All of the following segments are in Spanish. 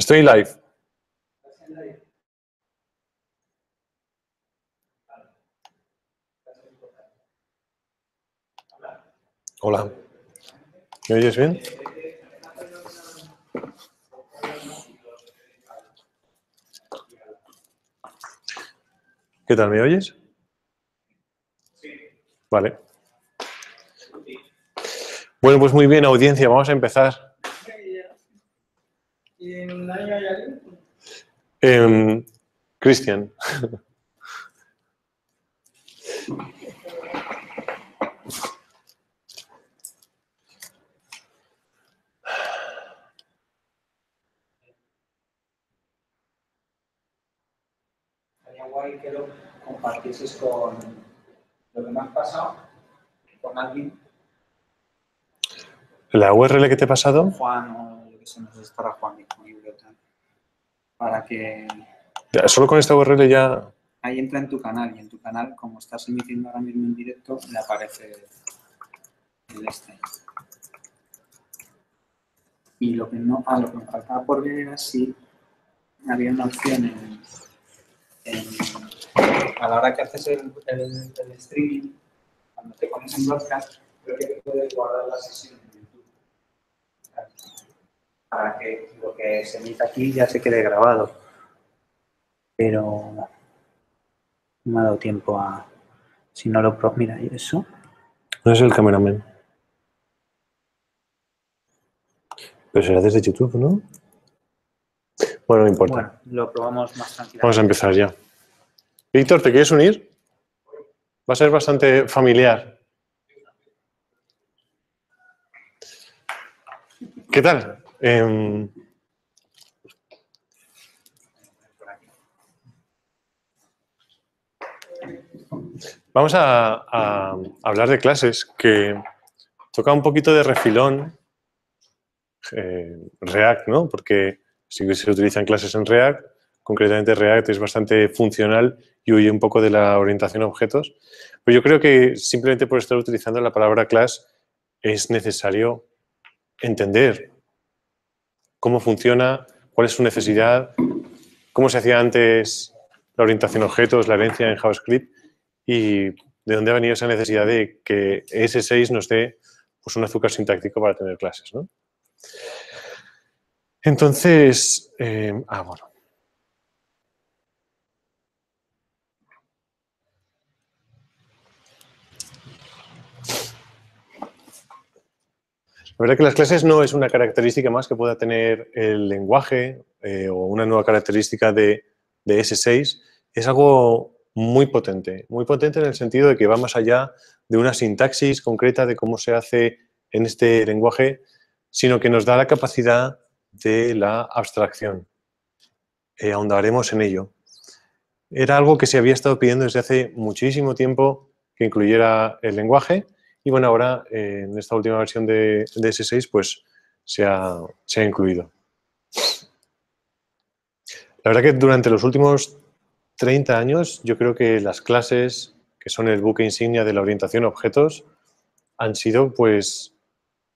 Estoy live. Hola. ¿Me oyes bien? ¿Qué tal? ¿Me oyes? Vale. Bueno, pues muy bien, audiencia. Vamos a empezar. ¿Y en año hay alguien? Cristian. Sería guay que lo compartieses con lo que me has pasado, con alguien, ¿La URL que te he pasado? Juan o lo que se nos estará Juan disponible, tal, para que Ya, solo con esta URL ya... ahí entra en tu canal y en tu canal, como estás emitiendo ahora mismo en directo, le aparece el este. Y lo que no, lo que me faltaba por ver era si había una opción a la hora que haces el streaming, cuando te pones en broadcast, creo que puedes guardar la sesión en YouTube. Para que lo que se emita aquí ya se quede grabado. Pero no me ha dado tiempo a... Si no lo... Mira, ¿y eso? No es el cameraman. Pero será desde YouTube, ¿no? Bueno, no importa. Bueno, lo probamos más tranquilamente. Vamos a empezar ya. Víctor, ¿te quieres unir? Va a ser bastante familiar. ¿Qué tal? Vamos a hablar de clases, que toca un poquito de refilón React, ¿no? Porque sí que se utilizan clases en React, concretamente React es bastante funcional y huye un poco de la orientación a objetos. Pero yo creo que simplemente por estar utilizando la palabra class es necesario entender cómo funciona, cuál es su necesidad, cómo se hacía antes la orientación a objetos, la herencia en JavaScript y de dónde ha venido esa necesidad de que ES6 nos dé pues, un azúcar sintáctico para tener clases, ¿no? Entonces, bueno. La verdad que las clases no es una característica más que pueda tener el lenguaje o una nueva característica de S6. Es algo muy potente en el sentido de que va más allá de una sintaxis concreta de cómo se hace en este lenguaje, sino que nos da la capacidad de la abstracción. Ahondaremos en ello. Era algo que se había estado pidiendo desde hace muchísimo tiempo que incluyera el lenguaje y bueno, ahora en esta última versión de S6 pues se ha incluido. La verdad que durante los últimos 30 años yo creo que las clases, que son el buque insignia de la orientación a objetos, han sido pues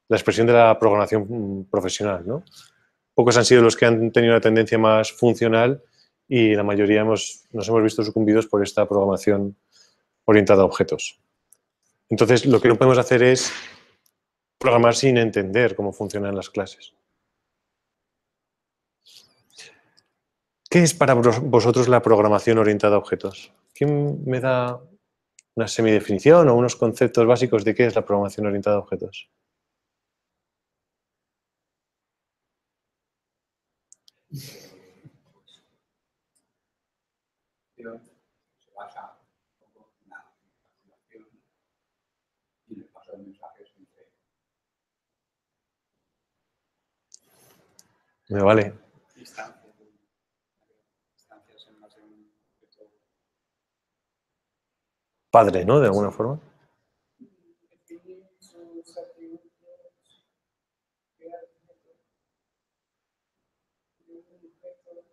la expresión de la programación profesional, ¿no? Pocos han sido los que han tenido una tendencia más funcional y la mayoría nos hemos visto sucumbidos por esta programación orientada a objetos. Entonces, lo que no podemos hacer es programar sin entender cómo funcionan las clases. ¿Qué es para vosotros la programación orientada a objetos? ¿Quién me da una semidefinición o unos conceptos básicos de qué es la programación orientada a objetos? Se basa en la información y el paso de mensajes entre... Me vale. Instancias en más de un objeto. Padre, ¿no? De alguna forma. Definir sus atributos, crear objetos, y un objeto,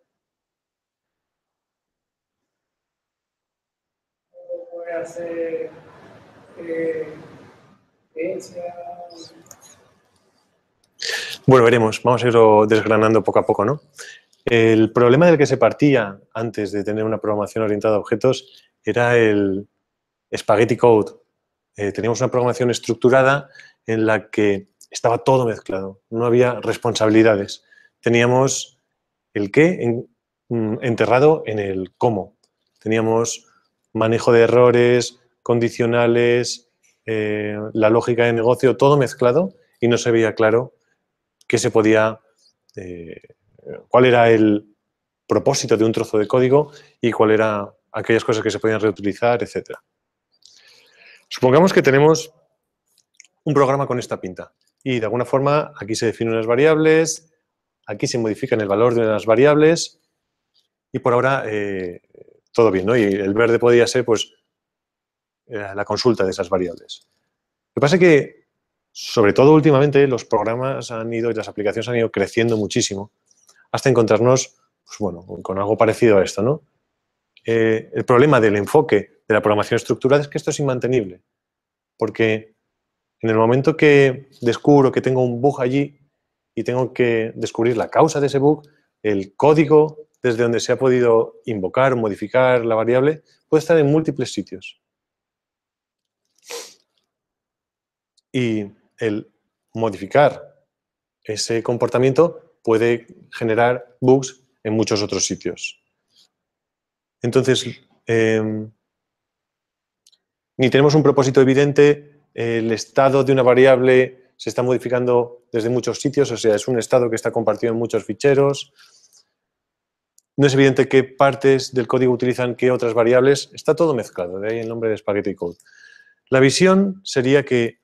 o puede hacer creencias. Bueno, veremos, vamos a irlo desgranando poco a poco, ¿no? El problema del que se partía antes de tener una programación orientada a objetos era el spaghetti code. Teníamos una programación estructurada en la que estaba todo mezclado, no había responsabilidades. Teníamos el qué enterrado en el cómo. Teníamos manejo de errores, condicionales, la lógica de negocio, todo mezclado y no se veía claro qué se podía, cuál era el propósito de un trozo de código y cuál era aquellas cosas que se podían reutilizar, etc. Supongamos que tenemos un programa con esta pinta y de alguna forma aquí se definen unas variables, aquí se modifican el valor de unas variables y por ahora todo bien, ¿no? Y el verde podría ser pues la consulta de esas variables. Lo que pasa es que, sobre todo últimamente, los programas han ido y las aplicaciones han ido creciendo muchísimo hasta encontrarnos, pues bueno, con algo parecido a esto, ¿no? El problema del enfoque de la programación estructurada es que esto es inmantenible, porque en el momento que descubro que tengo un bug allí y tengo que descubrir la causa de ese bug, el código desde donde se ha podido invocar o modificar la variable puede estar en múltiples sitios. Y el modificar ese comportamiento puede generar bugs en muchos otros sitios. Entonces, ni tenemos un propósito evidente, el estado de una variable se está modificando desde muchos sitios, o sea, es un estado que está compartido en muchos ficheros. No es evidente qué partes del código utilizan qué otras variables, está todo mezclado, de ahí el nombre de Spaghetti Code. La visión sería que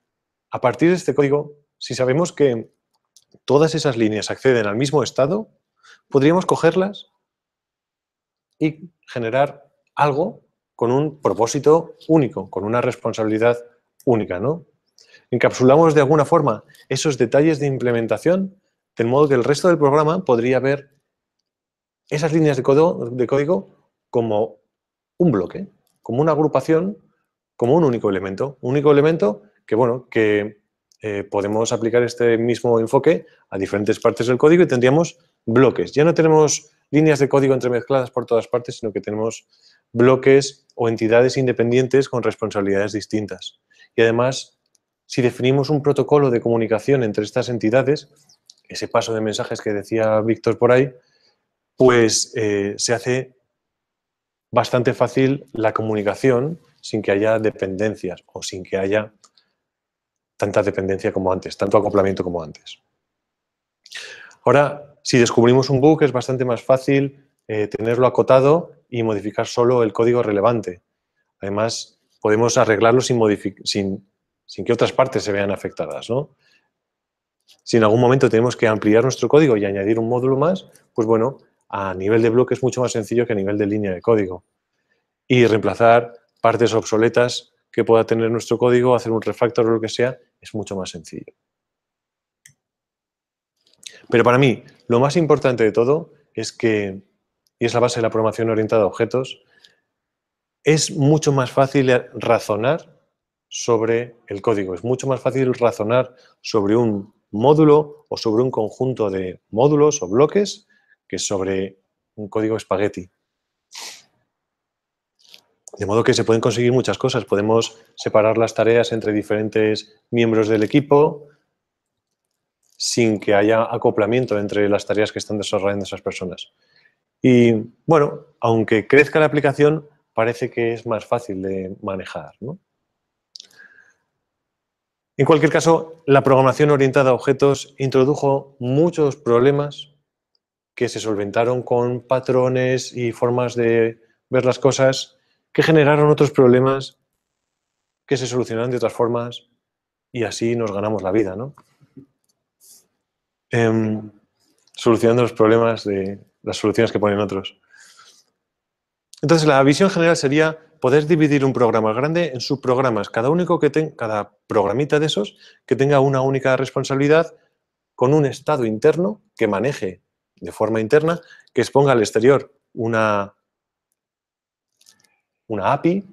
a partir de este código, si sabemos que todas esas líneas acceden al mismo estado, podríamos cogerlas y generar algo con un propósito único, con una responsabilidad única, ¿no? Encapsulamos de alguna forma esos detalles de implementación, de modo que el resto del programa podría ver esas líneas de código como un bloque, como una agrupación, como un único elemento. Un único elemento que, bueno, que podemos aplicar este mismo enfoque a diferentes partes del código y tendríamos bloques. Ya no tenemos líneas de código entremezcladas por todas partes, sino que tenemos bloques o entidades independientes con responsabilidades distintas. Y además, si definimos un protocolo de comunicación entre estas entidades, ese paso de mensajes que decía Víctor por ahí, pues se hace bastante fácil la comunicación sin que haya dependencias o sin que haya tanta dependencia como antes, tanto acoplamiento como antes. Ahora, si descubrimos un bug, es bastante más fácil tenerlo acotado y modificar solo el código relevante. Además, podemos arreglarlo sin que otras partes se vean afectadas, ¿no? Si en algún momento tenemos que ampliar nuestro código y añadir un módulo más, pues bueno, a nivel de bloque es mucho más sencillo que a nivel de línea de código. Y reemplazar partes obsoletas que pueda tener nuestro código, hacer un refactor o lo que sea, es mucho más sencillo. Pero para mí, lo más importante de todo es que, y es la base de la programación orientada a objetos, es mucho más fácil razonar sobre el código. Es mucho más fácil razonar sobre un módulo o sobre un conjunto de módulos o bloques que sobre un código espagueti. De modo que se pueden conseguir muchas cosas. Podemos separar las tareas entre diferentes miembros del equipo sin que haya acoplamiento entre las tareas que están desarrollando esas personas. Y, bueno, aunque crezca la aplicación, parece que es más fácil de manejar, ¿no? En cualquier caso, la programación orientada a objetos introdujo muchos problemas que se solventaron con patrones y formas de ver las cosas que generaron otros problemas que se solucionaron de otras formas y así nos ganamos la vida, ¿no? Solucionando los problemas de las soluciones que ponen otros. Entonces, la visión general sería poder dividir un programa grande en subprogramas, cada programita de esos que tenga una única responsabilidad con un estado interno que maneje de forma interna, que exponga al exterior una API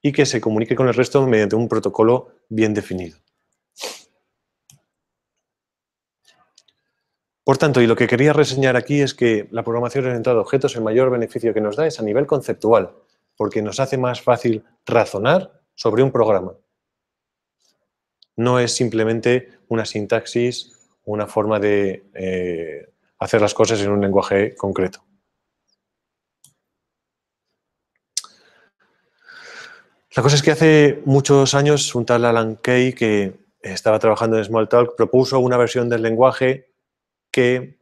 y que se comunique con el resto mediante un protocolo bien definido. Por tanto, y lo que quería reseñar aquí es que la programación orientada a objetos, el mayor beneficio que nos da es a nivel conceptual, porque nos hace más fácil razonar sobre un programa. No es simplemente una sintaxis, una forma de hacer las cosas en un lenguaje concreto. La cosa es que hace muchos años un tal Alan Kay, que estaba trabajando en Smalltalk, propuso una versión del lenguaje que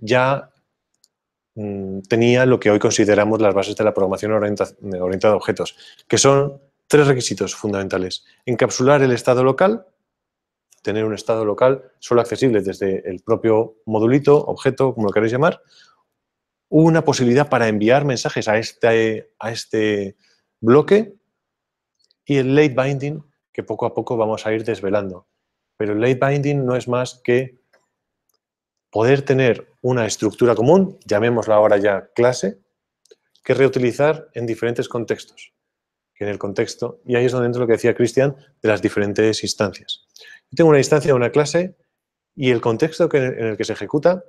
ya tenía lo que hoy consideramos las bases de la programación orientada a objetos, que son 3 requisitos fundamentales. Encapsular el estado local, tener un estado local solo accesible desde el propio modulito, objeto, como lo queréis llamar, una posibilidad para enviar mensajes a este bloque y el late binding, que poco a poco vamos a ir desvelando. Pero el late binding no es más que poder tener una estructura común, llamémosla ahora ya clase, que reutilizar en diferentes contextos. Que en el contexto, y ahí es donde entra lo que decía Cristian, de las diferentes instancias. Yo tengo una instancia de una clase y el contexto en el que se ejecuta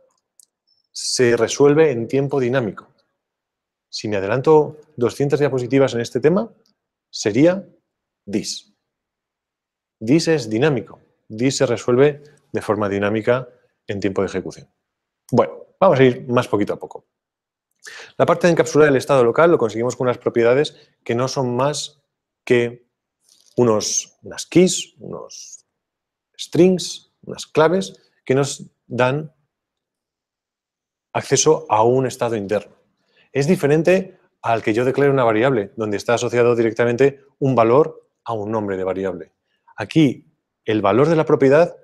se resuelve en tiempo dinámico. Si me adelanto 200 diapositivas en este tema, sería this. This es dinámico. This se resuelve de forma dinámica en tiempo de ejecución. Bueno, vamos a ir más poquito a poco. La parte de encapsular el estado local lo conseguimos con unas propiedades que no son más que unas keys, unos strings, unas claves que nos dan acceso a un estado interno. Es diferente al que yo declare una variable, donde está asociado directamente un valor a un nombre de variable. Aquí, el valor de la propiedad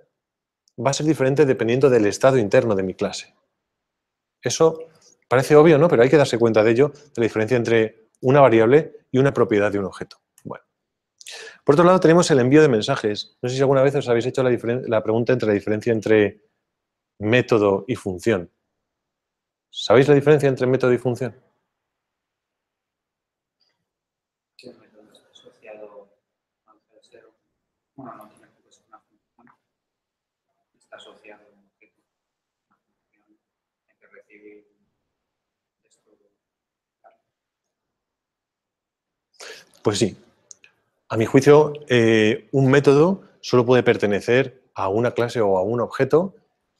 va a ser diferente dependiendo del estado interno de mi clase. Eso parece obvio, ¿no? Pero hay que darse cuenta de ello, de la diferencia entre una variable y una propiedad de un objeto. Bueno. Por otro lado, tenemos el envío de mensajes. No sé si alguna vez os habéis hecho la pregunta entre la diferencia entre método y función. ¿Sabéis la diferencia entre método y función? ¿Qué método está asociado al tercero? Bueno, no tiene que ser una función. Está asociado a un objeto. Una función hay que recibir esto. Pues sí. A mi juicio, un método solo puede pertenecer a una clase o a un objeto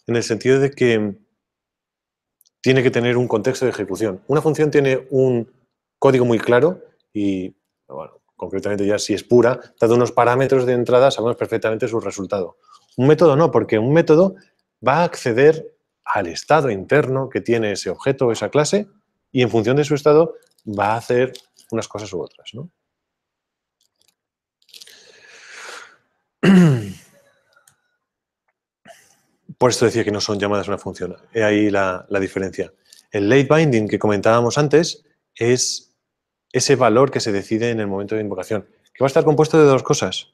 en el sentido de que tiene que tener un contexto de ejecución. Una función tiene un código muy claro y, bueno, concretamente ya si es pura, dado unos parámetros de entrada, sabemos perfectamente su resultado. Un método no, porque un método va a acceder al estado interno que tiene ese objeto o esa clase y en función de su estado va a hacer unas cosas u otras, ¿no? Por esto decía que no son llamadas a una función. He ahí la diferencia. El late binding que comentábamos antes es ese valor que se decide en el momento de invocación, que va a estar compuesto de 2 cosas.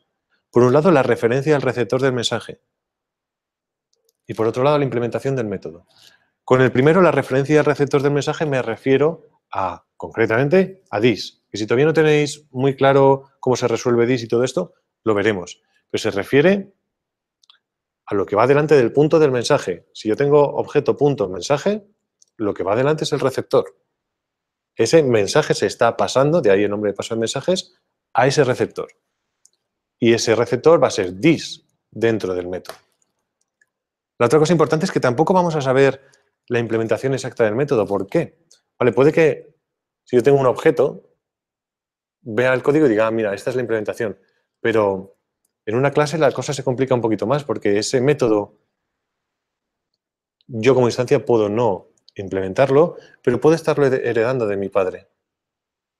Por un lado, la referencia al receptor del mensaje. Y por otro lado, la implementación del método. Con el primero, la referencia al receptor del mensaje, me refiero a, concretamente, a this. Que si todavía no tenéis muy claro cómo se resuelve this y todo esto, lo veremos. Pero se refiere a lo que va delante del punto del mensaje. Si yo tengo objeto punto mensaje, lo que va delante es el receptor. Ese mensaje se está pasando, de ahí el nombre de paso de mensajes, a ese receptor. Y ese receptor va a ser this dentro del método. La otra cosa importante es que tampoco vamos a saber la implementación exacta del método. ¿Por qué? Vale, puede que si yo tengo un objeto, vea el código y diga, mira, esta es la implementación. Pero en una clase la cosa se complica un poquito más porque ese método, yo como instancia puedo no implementarlo, pero puedo estarlo heredando de mi padre.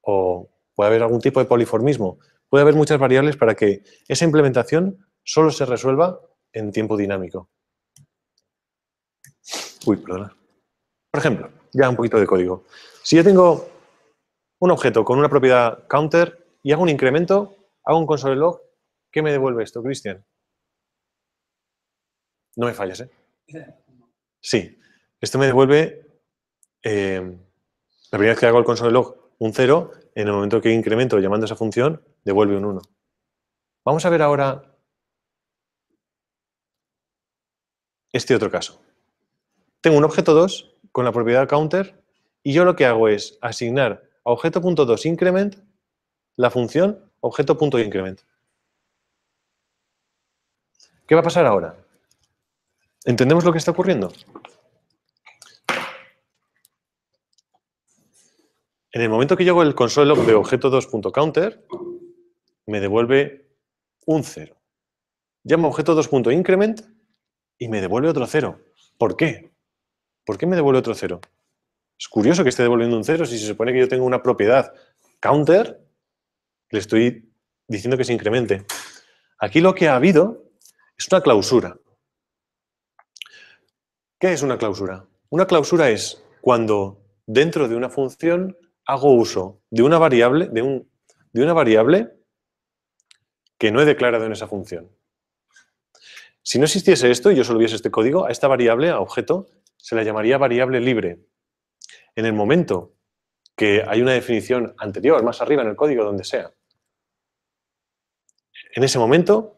O puede haber algún tipo de poliformismo. Puede haber muchas variables para que esa implementación solo se resuelva en tiempo dinámico. Uy, perdona. Por ejemplo, ya un poquito de código. Si yo tengo un objeto con una propiedad counter y hago un incremento, hago un console log, ¿qué me devuelve esto, Cristian? No me falles, ¿eh? Sí. Esto me devuelve, la primera vez que hago el console log, un 0, en el momento que incremento llamando a esa función, devuelve un 1. Vamos a ver ahora este otro caso. tengo un objeto 2 con la propiedad counter y yo lo que hago es asignar a objeto.2increment la función objeto.increment. ¿Qué va a pasar ahora? ¿Entendemos lo que está ocurriendo? En el momento que yo hago el console log de objeto2.counter, me devuelve un 0. Llamo objeto2.increment y me devuelve otro 0. ¿Por qué? ¿Por qué me devuelve otro 0? Es curioso que esté devolviendo un 0 si se supone que yo tengo una propiedad counter, le estoy diciendo que se incremente. Aquí lo que ha habido es una clausura. ¿Qué es una clausura? Una clausura es cuando dentro de una función hago uso de una variable, de una variable que no he declarado en esa función. Si no existiese esto y yo solo hubiese este código, a esta variable, a objeto, se la llamaría variable libre. En el momento que hay una definición anterior, más arriba en el código, donde sea, en ese momento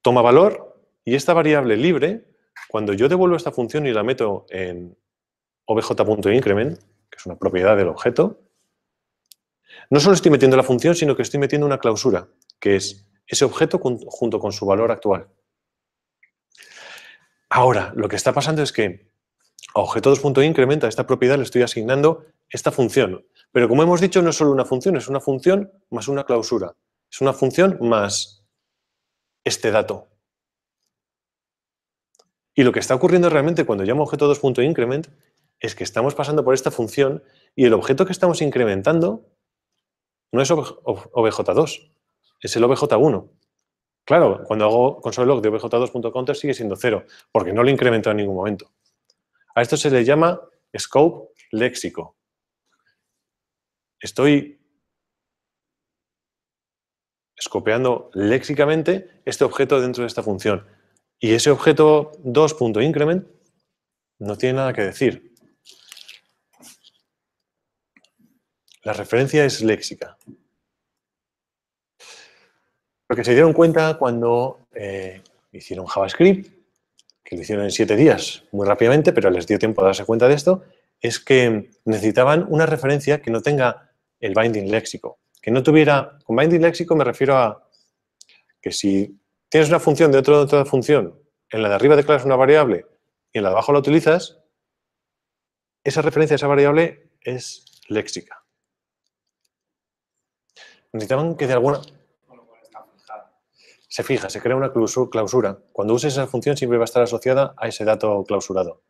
toma valor y esta variable libre, cuando yo devuelvo esta función y la meto en obj.increment, que es una propiedad del objeto, no solo estoy metiendo la función, sino que estoy metiendo una clausura, que es ese objeto junto con su valor actual. Ahora, lo que está pasando es que a objeto2.increment, a esta propiedad, le estoy asignando esta función. Pero como hemos dicho, no es solo una función, es una función más una clausura. Es una función más este dato. Y lo que está ocurriendo realmente cuando llamo objeto2.increment es que estamos pasando por esta función y el objeto que estamos incrementando no es obj2, es el obj1. Claro, cuando hago console log de obj2.counter sigue siendo 0, porque no lo incremento en ningún momento. A esto se le llama scope léxico. Estoy escopeando léxicamente este objeto dentro de esta función. Y ese objeto 2.increment no tiene nada que decir. La referencia es léxica. Lo que se dieron cuenta cuando hicieron JavaScript, que lo hicieron en 7 días, muy rápidamente, pero les dio tiempo a darse cuenta de esto, es que necesitaban una referencia que no tenga el binding léxico. Que no tuviera, con binding léxico me refiero a que si tienes una función de otra función, en la de arriba declaras una variable y en la de abajo la utilizas, esa referencia a esa variable es léxica. Necesitaban que de alguna... Se fija, se crea una clausura. Cuando uses esa función siempre va a estar asociada a ese dato clausurado.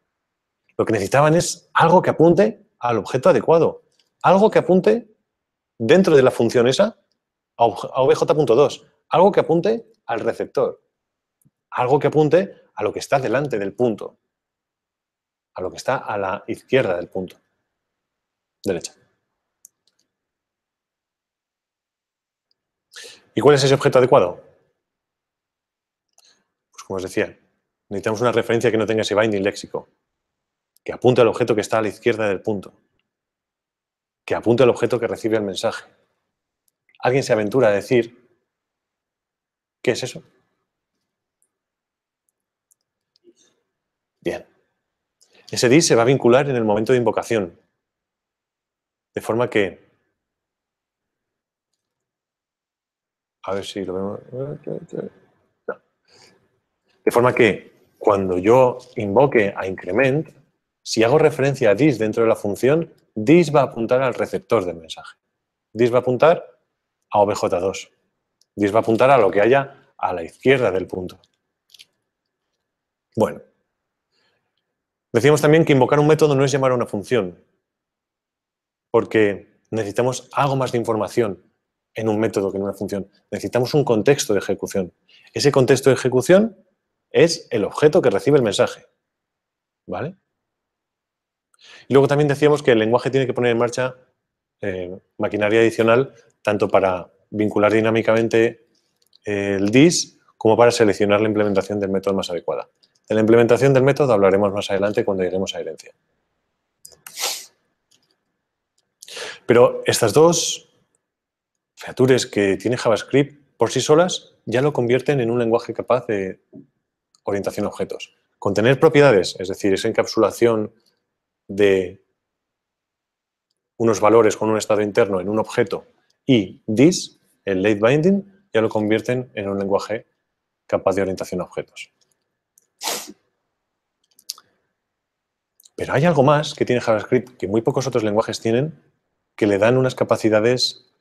Lo que necesitaban es algo que apunte al objeto adecuado. Algo que apunte dentro de la función esa a obj.2. Algo que apunte al receptor. Algo que apunte a lo que está delante del punto. A lo que está a la izquierda del punto. Derecha. ¿Y cuál es ese objeto adecuado? Pues como os decía, necesitamos una referencia que no tenga ese binding léxico. Que apunte al objeto que está a la izquierda del punto. Que apunte al objeto que recibe el mensaje. ¿Alguien se aventura a decir qué es eso? Bien. Ese dis se va a vincular en el momento de invocación. De forma que... A ver si lo vemos... No. De forma que cuando yo invoque a increment, si hago referencia a dis dentro de la función, dis va a apuntar al receptor del mensaje. Dis va a apuntar a obj2. Dis va a apuntar a lo que haya a la izquierda del punto. Bueno. Decíamos también que invocar un método no es llamar a una función, porque necesitamos algo más de información en un método que en una función. Necesitamos un contexto de ejecución. Ese contexto de ejecución es el objeto que recibe el mensaje. ¿Vale? Y luego también decíamos que el lenguaje tiene que poner en marcha maquinaria adicional, tanto para vincular dinámicamente el dis como para seleccionar la implementación del método más adecuada. De la implementación del método hablaremos más adelante cuando lleguemos a herencia. Pero estas dos features que tiene JavaScript por sí solas ya lo convierten en un lenguaje capaz de orientación a objetos. Contener propiedades, es decir, esa encapsulación de unos valores con un estado interno en un objeto, y this, el late binding, ya lo convierten en un lenguaje capaz de orientación a objetos. Pero hay algo más que tiene JavaScript que muy pocos otros lenguajes tienen, que le dan unas capacidades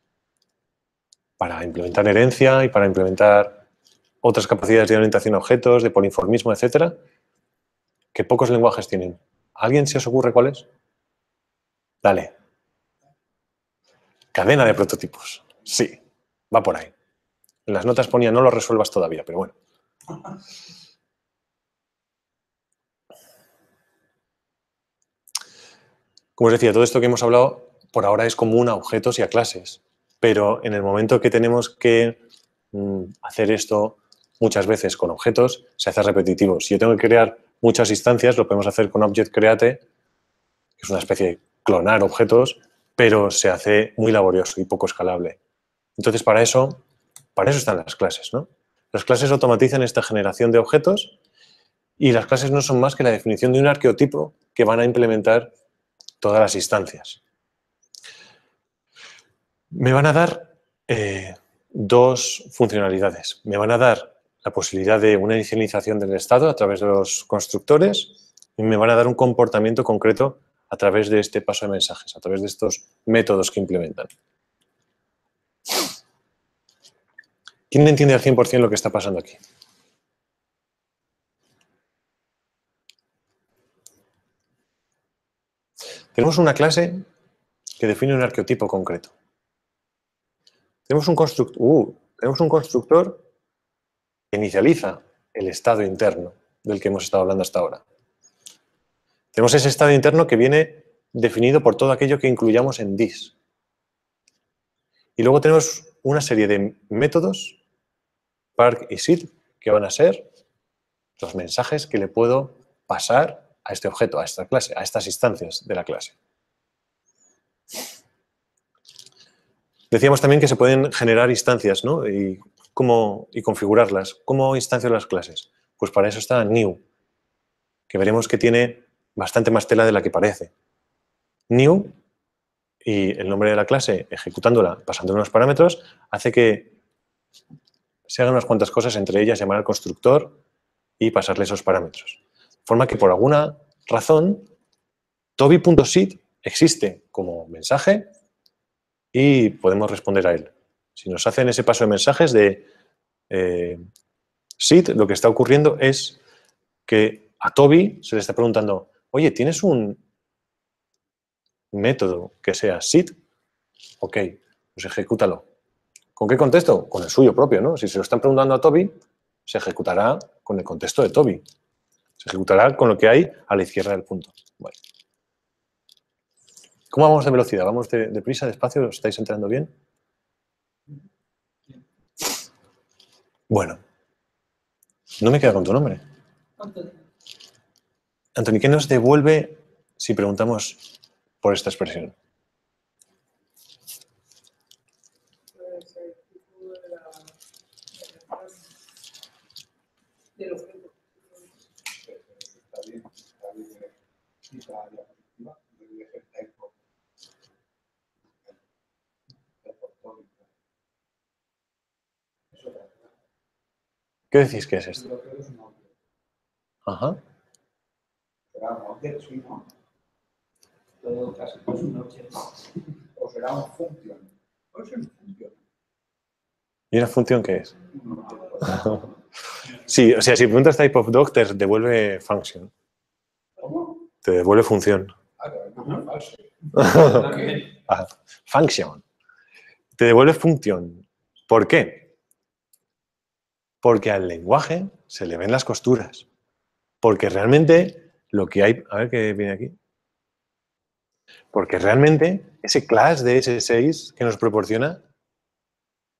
para implementar herencia y para implementar otras capacidades de orientación a objetos, de polimorfismo, etcétera, que pocos lenguajes tienen. ¿A alguien se os ocurre cuál es? Dale. Cadena de prototipos. Sí, va por ahí. En las notas ponía no lo resuelvas todavía, pero bueno. Como os decía, todo esto que hemos hablado por ahora es común a objetos y a clases, pero en el momento que tenemos que hacer esto muchas veces con objetos, se hace repetitivo. Si yo tengo que crear muchas instancias, lo podemos hacer con Object Create, que es una especie de clonar objetos, pero se hace muy laborioso y poco escalable. Entonces, para eso están las clases, ¿no? Las clases automatizan esta generación de objetos y las clases no son más que la definición de un arqueotipo que van a implementar todas las instancias. Me van a dar dos funcionalidades. Me van a dar la posibilidad de una inicialización del estado a través de los constructores y me van a dar un comportamiento concreto a través de este paso de mensajes, a través de estos métodos que implementan. ¿Quién entiende al 100% lo que está pasando aquí? Tenemos una clase que define un arqueotipo concreto. Tenemos un constructor que inicializa el estado interno del que hemos estado hablando hasta ahora. Tenemos ese estado interno que viene definido por todo aquello que incluyamos en this. Y luego tenemos una serie de métodos, park y sit, que van a ser los mensajes que le puedo pasar a este objeto, a esta clase, a estas instancias de la clase. Decíamos también que se pueden generar instancias, ¿no? Y configurarlas. ¿Cómo instancio las clases? Pues para eso está new, que veremos que tiene bastante más tela de la que parece. New y el nombre de la clase, ejecutándola, pasando unos parámetros, hace que se hagan unas cuantas cosas, entre ellas llamar al constructor y pasarle esos parámetros. De forma que por alguna razón, toby.sit existe como mensaje y podemos responder a él. Si nos hacen ese paso de mensajes de sit, lo que está ocurriendo es que a Toby se le está preguntando, oye, ¿tienes un método que sea sit? Ok, pues ejecútalo. ¿Con qué contexto? Con el suyo propio, ¿no? Si se lo están preguntando a Toby, se ejecutará con el contexto de Toby. Se ejecutará con lo que hay a la izquierda del punto. Bueno. ¿Cómo vamos de velocidad? ¿Vamos deprisa, despacio? ¿Os estáis entrando bien? Bueno. No me queda con tu nombre. Anthony, ¿qué nos devuelve si preguntamos por esta expresión? ¿Qué decís que es esto? Ajá. ¿Será un object? Sí, ¿no? Todo casi es un object. ¿O será un function? ¿O es un function? ¿Y una función qué es? Sí, o sea, si preguntas type of dog, te devuelve function. ¿Cómo? Te devuelve función. Function. Te devuelve función. ¿Por qué? Porque al lenguaje se le ven las costuras. Porque realmente lo que hay... A ver qué viene aquí. Porque realmente ese class de S6 que nos proporciona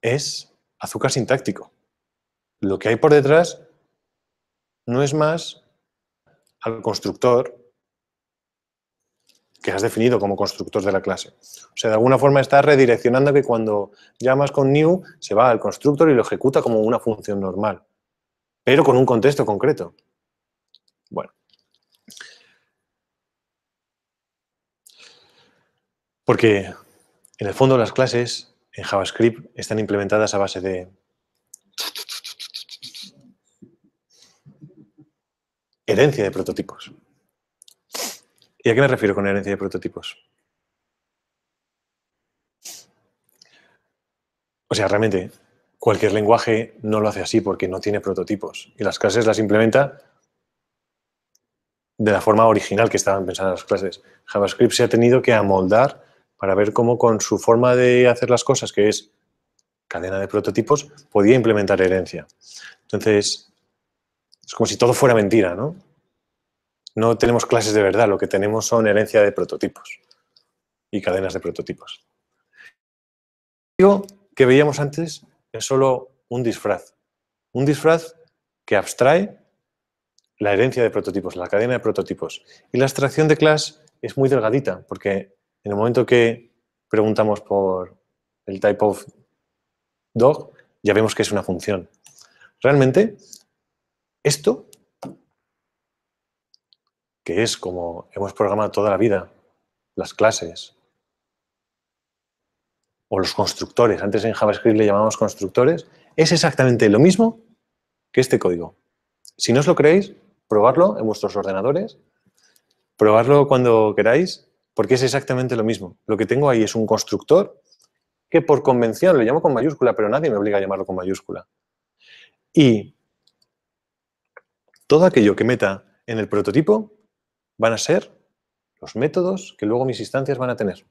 es azúcar sintáctico. Lo que hay por detrás no es más al constructor que has definido como constructor de la clase. O sea, de alguna forma estás redireccionando que cuando llamas con new se va al constructor y lo ejecuta como una función normal, pero con un contexto concreto. Bueno. Porque en el fondo las clases en JavaScript están implementadas a base de herencia de prototipos. ¿Y a qué me refiero con herencia de prototipos? O sea, realmente cualquier lenguaje no lo hace así porque no tiene prototipos. Y las clases las implementa de la forma original que estaban pensadas las clases. JavaScript se ha tenido que amoldar para ver cómo con su forma de hacer las cosas, que es cadena de prototipos, podía implementar herencia. Entonces, es como si todo fuera mentira, ¿no? No tenemos clases de verdad, lo que tenemos son herencia de prototipos y cadenas de prototipos. Lo que veíamos antes es solo un disfraz que abstrae la herencia de prototipos, la cadena de prototipos. Y la abstracción de class es muy delgadita, porque en el momento que preguntamos por el type of dog, ya vemos que es una función. Realmente, esto, que es como hemos programado toda la vida, las clases o los constructores, antes en JavaScript le llamamos constructores, es exactamente lo mismo que este código. Si no os lo creéis, probadlo en vuestros ordenadores, probadlo cuando queráis, porque es exactamente lo mismo. Lo que tengo ahí es un constructor que por convención lo llamo con mayúscula, pero nadie me obliga a llamarlo con mayúscula. Y todo aquello que meta en el prototipo van a ser los métodos que luego mis instancias van a tener.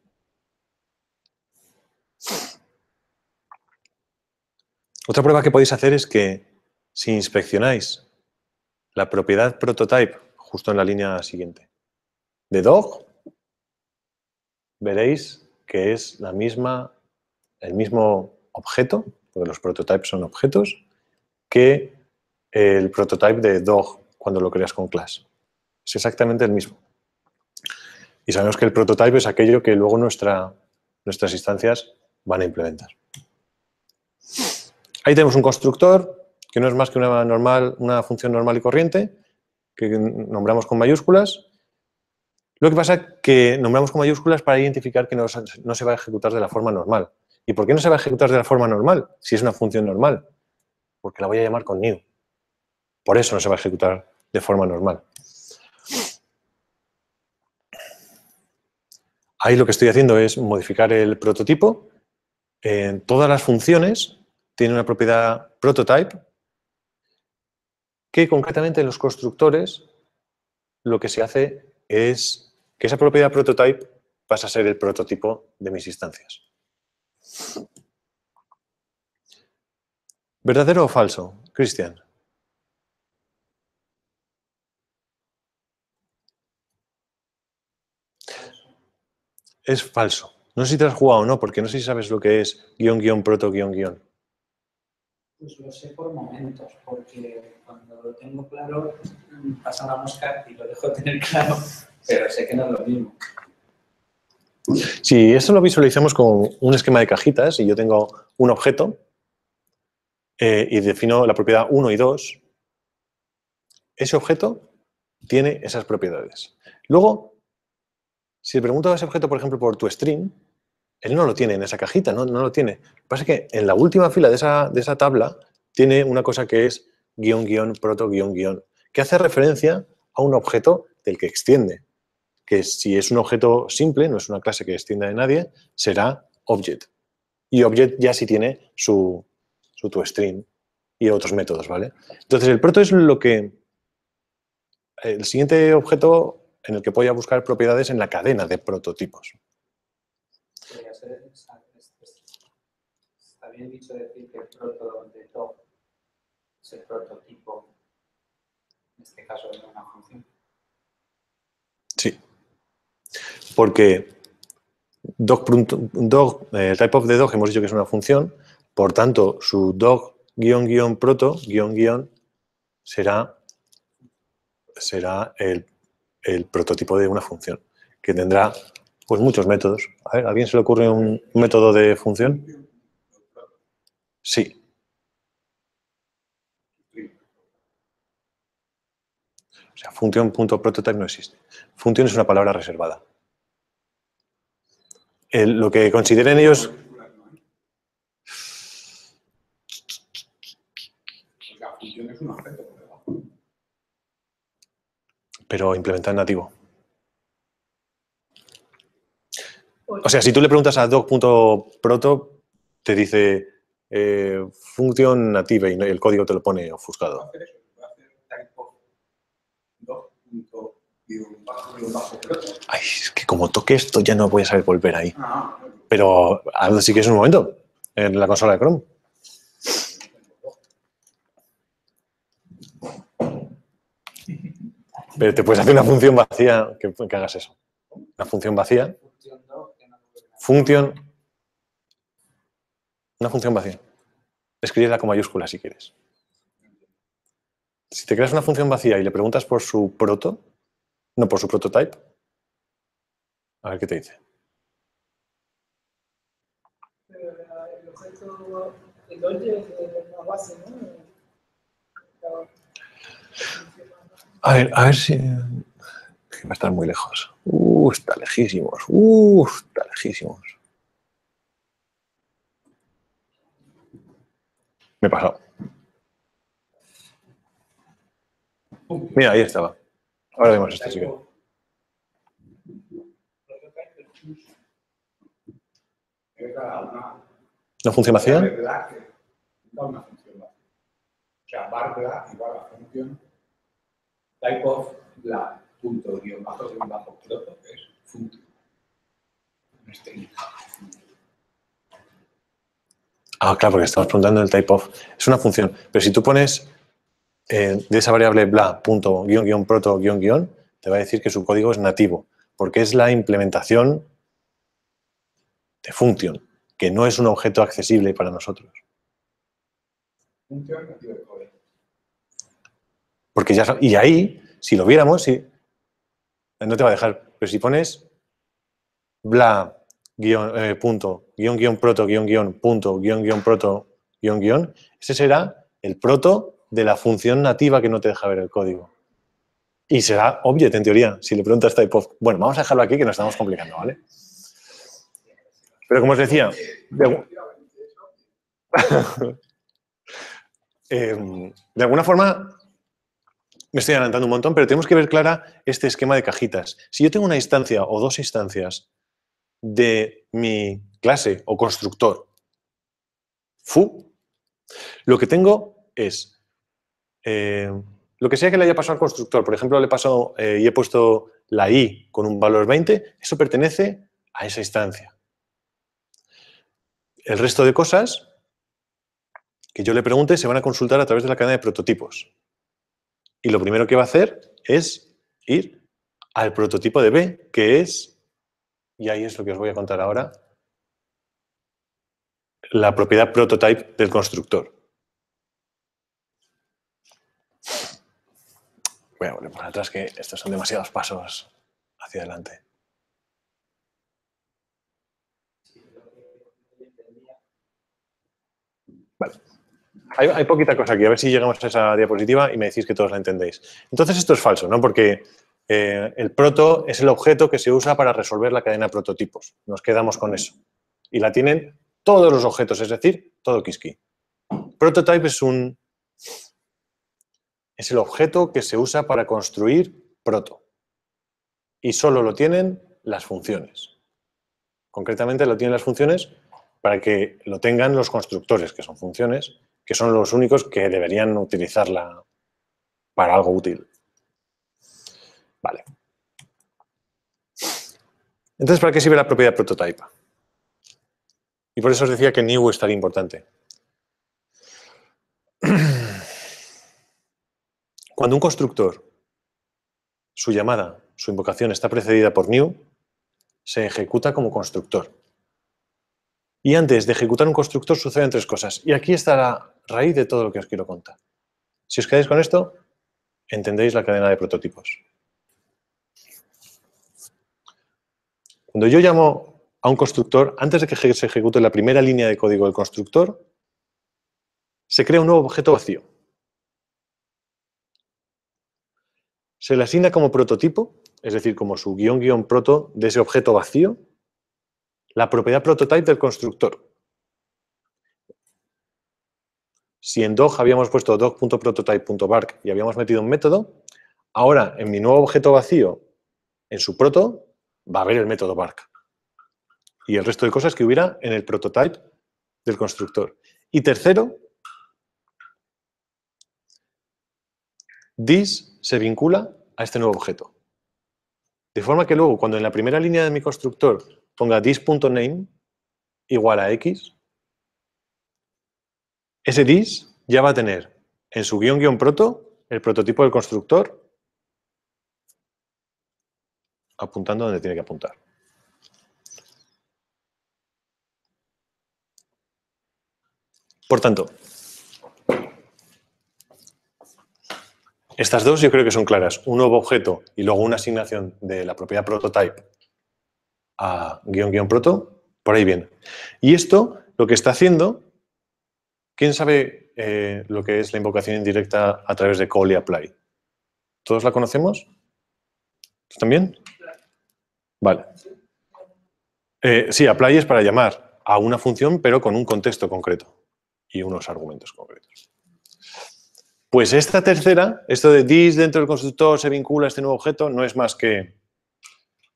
Otra prueba que podéis hacer es que si inspeccionáis la propiedad prototype, justo en la línea siguiente, de dog, veréis que es el mismo objeto, porque los prototypes son objetos, que el prototype de dog cuando lo creas con class. Es exactamente el mismo. Y sabemos que el prototype es aquello que luego nuestras instancias van a implementar. Ahí tenemos un constructor que no es más que una función normal y corriente que nombramos con mayúsculas. Lo que pasa es que nombramos con mayúsculas para identificar que no se va a ejecutar de la forma normal. ¿Y por qué no se va a ejecutar de la forma normal si es una función normal? Porque la voy a llamar con new. Por eso no se va a ejecutar de forma normal. Ahí lo que estoy haciendo es modificar el prototipo. En todas las funciones tienen una propiedad prototype que concretamente en los constructores lo que se hace es que esa propiedad prototype pasa a ser el prototipo de mis instancias. ¿Verdadero o falso, Cristian? Es falso. No sé si te has jugado o no, porque no sé si sabes lo que es guión, guión, proto, guión, guión. Pues lo sé por momentos, porque cuando lo tengo claro pasa la mosca y lo dejo de tener claro, pero sé que no es lo mismo. Si esto lo visualizamos con un esquema de cajitas y yo tengo un objeto y defino la propiedad 1 y 2, ese objeto tiene esas propiedades. Luego, si le pregunto a ese objeto, por ejemplo, por tu string, él no lo tiene en esa cajita, no lo tiene. Lo que pasa es que en la última fila de esa tabla tiene una cosa que es guión, guión, proto, guión, guión, que hace referencia a un objeto del que extiende. Que si es un objeto simple, no es una clase que extienda de nadie, será object. Y object ya sí tiene su toString y otros métodos, ¿vale? Entonces, el proto es el siguiente objeto en el que voy a buscar propiedades en la cadena de prototipos. Podría ser, está bien dicho decir que el proto de dog es el prototipo, en este caso de una función. Sí. Porque el type of the dog hemos dicho que es una función, por tanto, su dog guión guión proto guión guión será el prototipo de una función, que tendrá pues muchos métodos. A ver, ¿a alguien se le ocurre un método de función? Sí. O sea, función.prototype no existe. Función es una palabra reservada. Lo que consideren ellos... La función es un objeto por debajo. Pero implementar en nativo. O sea, si tú le preguntas a doc.proto, te dice función nativa y el código te lo pone ofuscado. Puedo hacer eso, puedo hacer typeof doc.proto. Ay, es que como toque esto ya no voy a saber volver ahí. Ah, Pero hazlo si quieres un momento en la consola de Chrome. Pero te puedes hacer una función vacía que hagas eso. Una función vacía. Función. Una función vacía. Escríbela con mayúsculas si quieres. Si te creas una función vacía y le preguntas por su proto, no por su prototype, a ver qué te dice. El objeto, el object es una base, ¿no? A ver si... Va a estar muy lejos. Está lejísimos. Está lejísimos. Me he pasado. Mira, ahí estaba. Ahora vemos esto, sí que. ¿Una función vacía? Una función vacía. O sea, bar igual a función typeof bla punto guión bajo proto es función. No es técnica. Ah, claro, porque estamos preguntando el typeof. Es una función. Pero si tú pones de esa variable bla punto guión guión proto guión guión, te va a decir que su código es nativo, porque es la implementación de función, que no es un objeto accesible para nosotros. Función nativo de código. Porque ya, y ahí, si lo viéramos, sí, no te va a dejar. Pero si pones bla punto guión guión proto guión guión punto guión guión proto guión guión, ese será el proto de la función nativa que no te deja ver el código. Y será object en teoría, si le preguntas typeof. Bueno, vamos a dejarlo aquí que nos estamos complicando, ¿vale? Pero como os decía, de alguna forma me estoy adelantando un montón, pero tenemos que ver clara este esquema de cajitas. Si yo tengo una instancia o dos instancias de mi clase o constructor foo, lo que tengo es lo que sea que le haya pasado al constructor. Por ejemplo, le he pasado y he puesto la i con un valor 20, eso pertenece a esa instancia. El resto de cosas que yo le pregunte se van a consultar a través de la cadena de prototipos. Y lo primero que va a hacer es ir al prototipo de B, que es, y ahí es lo que os voy a contar ahora, la propiedad prototype del constructor. Voy a volver para atrás, que estos son demasiados pasos hacia adelante. Vale. Hay poquita cosa aquí, a ver si llegamos a esa diapositiva y me decís que todos la entendéis. Entonces esto es falso, ¿no? Porque el proto es el objeto que se usa para resolver la cadena de prototipos. Nos quedamos con eso. Y la tienen todos los objetos, es decir, todo Qiskii. Prototype es el objeto que se usa para construir proto. Y solo lo tienen las funciones. Concretamente lo tienen las funciones para que lo tengan los constructores, que son funciones, que son los únicos que deberían utilizarla para algo útil. Vale. Entonces, ¿para qué sirve la propiedad prototype? Y por eso os decía que new es tan importante. Cuando un constructor, su llamada, su invocación está precedida por new, se ejecuta como constructor. Y antes de ejecutar un constructor suceden tres cosas. Y aquí está la raíz de todo lo que os quiero contar. Si os quedáis con esto, entendéis la cadena de prototipos. Cuando yo llamo a un constructor, antes de que se ejecute la primera línea de código del constructor, se crea un nuevo objeto vacío. Se le asigna como prototipo, es decir, como su guión proto de ese objeto vacío, la propiedad prototype del constructor. Si en dog habíamos puesto dog.prototype.bark y habíamos metido un método, ahora en mi nuevo objeto vacío, en su proto, va a haber el método bark. Y el resto de cosas que hubiera en el prototype del constructor. Y tercero, this se vincula a este nuevo objeto. De forma que luego, cuando en la primera línea de mi constructor ponga this.name igual a x, ese this ya va a tener en su guión proto el prototipo del constructor apuntando donde tiene que apuntar. Por tanto, estas dos yo creo que son claras. Un nuevo objeto y luego una asignación de la propiedad prototype a _proto, por ahí viene. Y esto lo que está haciendo, ¿quién sabe lo que es la invocación indirecta a través de call y apply? ¿Todos la conocemos? ¿Tú también? Vale. Sí, apply es para llamar a una función, pero con un contexto concreto y unos argumentos concretos. Pues esta tercera, esto de this dentro del constructor se vincula a este nuevo objeto, no es más que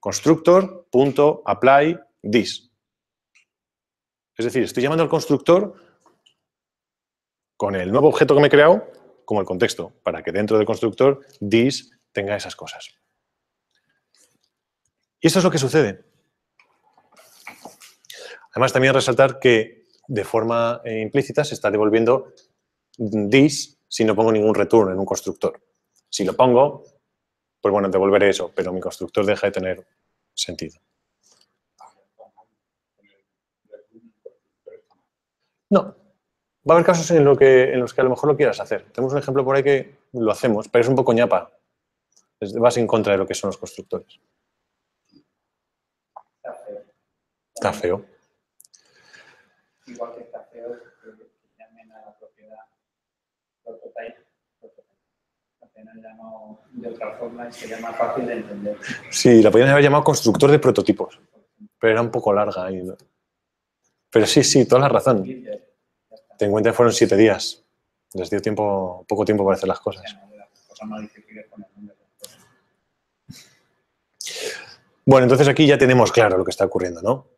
constructor.apply this. Es decir, estoy llamando al constructor con el nuevo objeto que me he creado como el contexto, para que dentro del constructor this tenga esas cosas. Y eso es lo que sucede. Además, también resaltar que de forma implícita se está devolviendo this si no pongo ningún return en un constructor. Si lo pongo, pues bueno, devolveré eso, pero mi constructor deja de tener sentido. No. Va a haber casos en los que a lo mejor lo quieras hacer. Tenemos un ejemplo por ahí que lo hacemos, pero es un poco ñapa. Vas en contra de lo que son los constructores. Está feo. Está feo. Igual que está feo que llamen a la propiedad prototype. Apenas llamo de otra forma y sería más fácil de entender. Sí, la podrían haber llamado constructor de prototipos, pero era un poco larga ahí, ¿no? Pero sí, toda la razón. Ten en cuenta que fueron 7 días. Les dio poco tiempo para hacer las cosas. Bueno, entonces aquí ya tenemos claro lo que está ocurriendo, ¿no?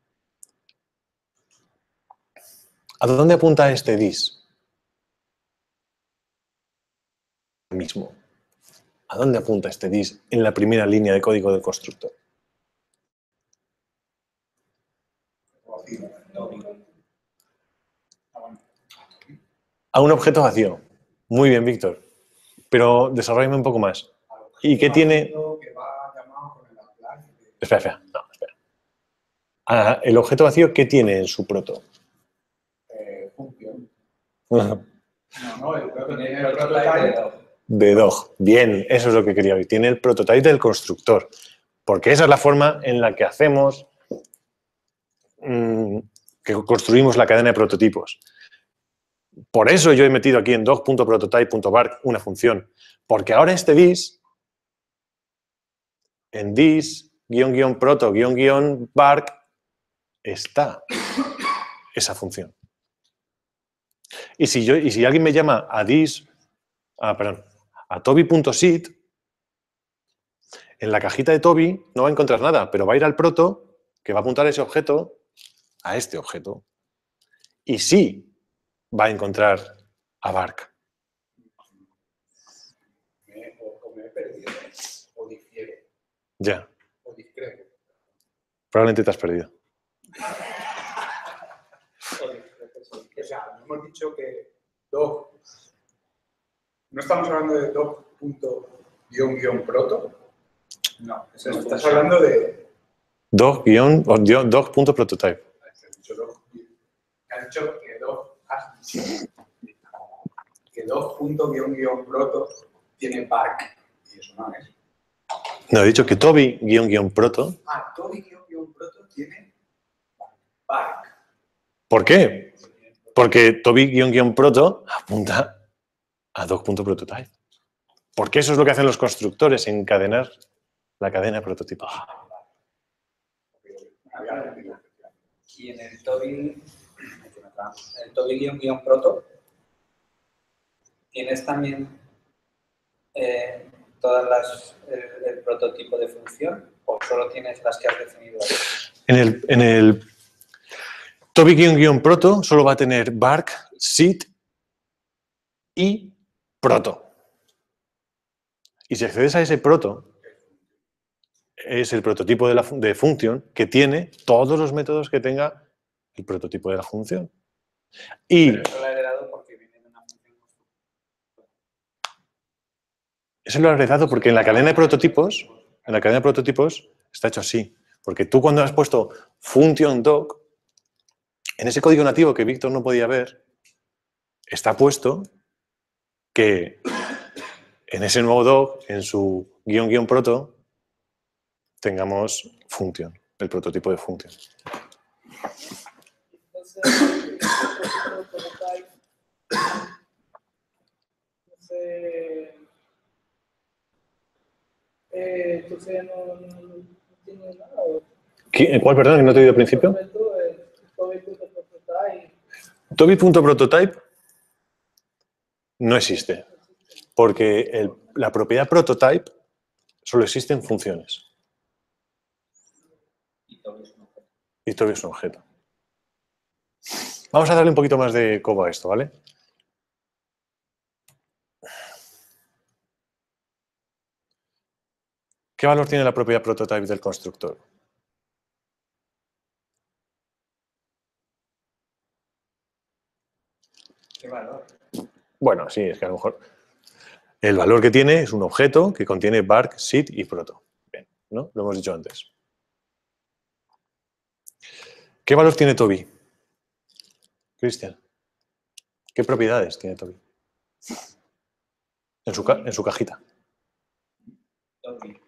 ¿A dónde apunta este this? Mismo. ¿A dónde apunta este this en la primera línea de código del constructor? A un objeto vacío. Muy bien, Víctor. Pero desarrollame un poco más. ¿Y qué tiene? Espera. No, espera. ¿El objeto vacío qué tiene en su proto? Función. Uh-huh. No, el prototype De dog. Bien, eso es lo que quería oír. Tiene el prototype del constructor. Porque esa es la forma en la que hacemos, que construimos la cadena de prototipos. Por eso yo he metido aquí en dog.prototype.bark una función. Porque ahora este this, en this, _proto, _bark, está esa función. Y si alguien me llama a this, a toby.sit, en la cajita de Toby no va a encontrar nada, pero va a ir al proto que va a apuntar ese objeto a este objeto. Y sí va a encontrar a Bark. O me he perdido, o difiero, Ya. o discrepo. Probablemente te has perdido. O sea, no hemos dicho que dog. No estamos hablando de dog.proto. No, estás hablando de dog.prototype. Has dicho que dog.proto tiene bark. Y eso no es. No, he dicho que Toby-proto. Toby-proto tiene bark. ¿Por qué? Porque Toby-proto apunta a dog.prototype. Porque eso es lo que hacen los constructores, encadenar la cadena de prototipos. Y en el Toby-proto, ¿tienes también el prototipo de función o solo tienes las que has definido ahí? En el Toby-proto solo va a tener bark, sit y proto. Y si accedes a ese proto, es el prototipo de función que tiene todos los métodos que tenga el prototipo de la función. Y Pero eso lo he heredado porque viene de una función constructora. eso lo he heredado porque en la cadena de prototipos está hecho así. Porque tú cuando has puesto function doc, en ese código nativo que Víctor no podía ver, está puesto que en ese nuevo doc, en su --proto, tengamos function, el prototipo de function. Entonces, prototype, entonces no tiene nada. ¿Cuál, perdón, que no te he oído al principio? Toby.prototype no existe, porque la propiedad prototype solo existe en funciones. Y Toby es un objeto. Y Toby es un objeto. Vamos a darle un poquito más de cobo a esto, ¿vale? ¿Qué valor tiene la propiedad prototype del constructor? ¿Qué valor? Bueno, sí, es que a lo mejor el valor que tiene es un objeto que contiene bark, sit y proto. Bien, ¿no? Lo hemos dicho antes. ¿Qué valor tiene Toby? Cristian, ¿qué propiedades tiene Toby? En su cajita. Toby.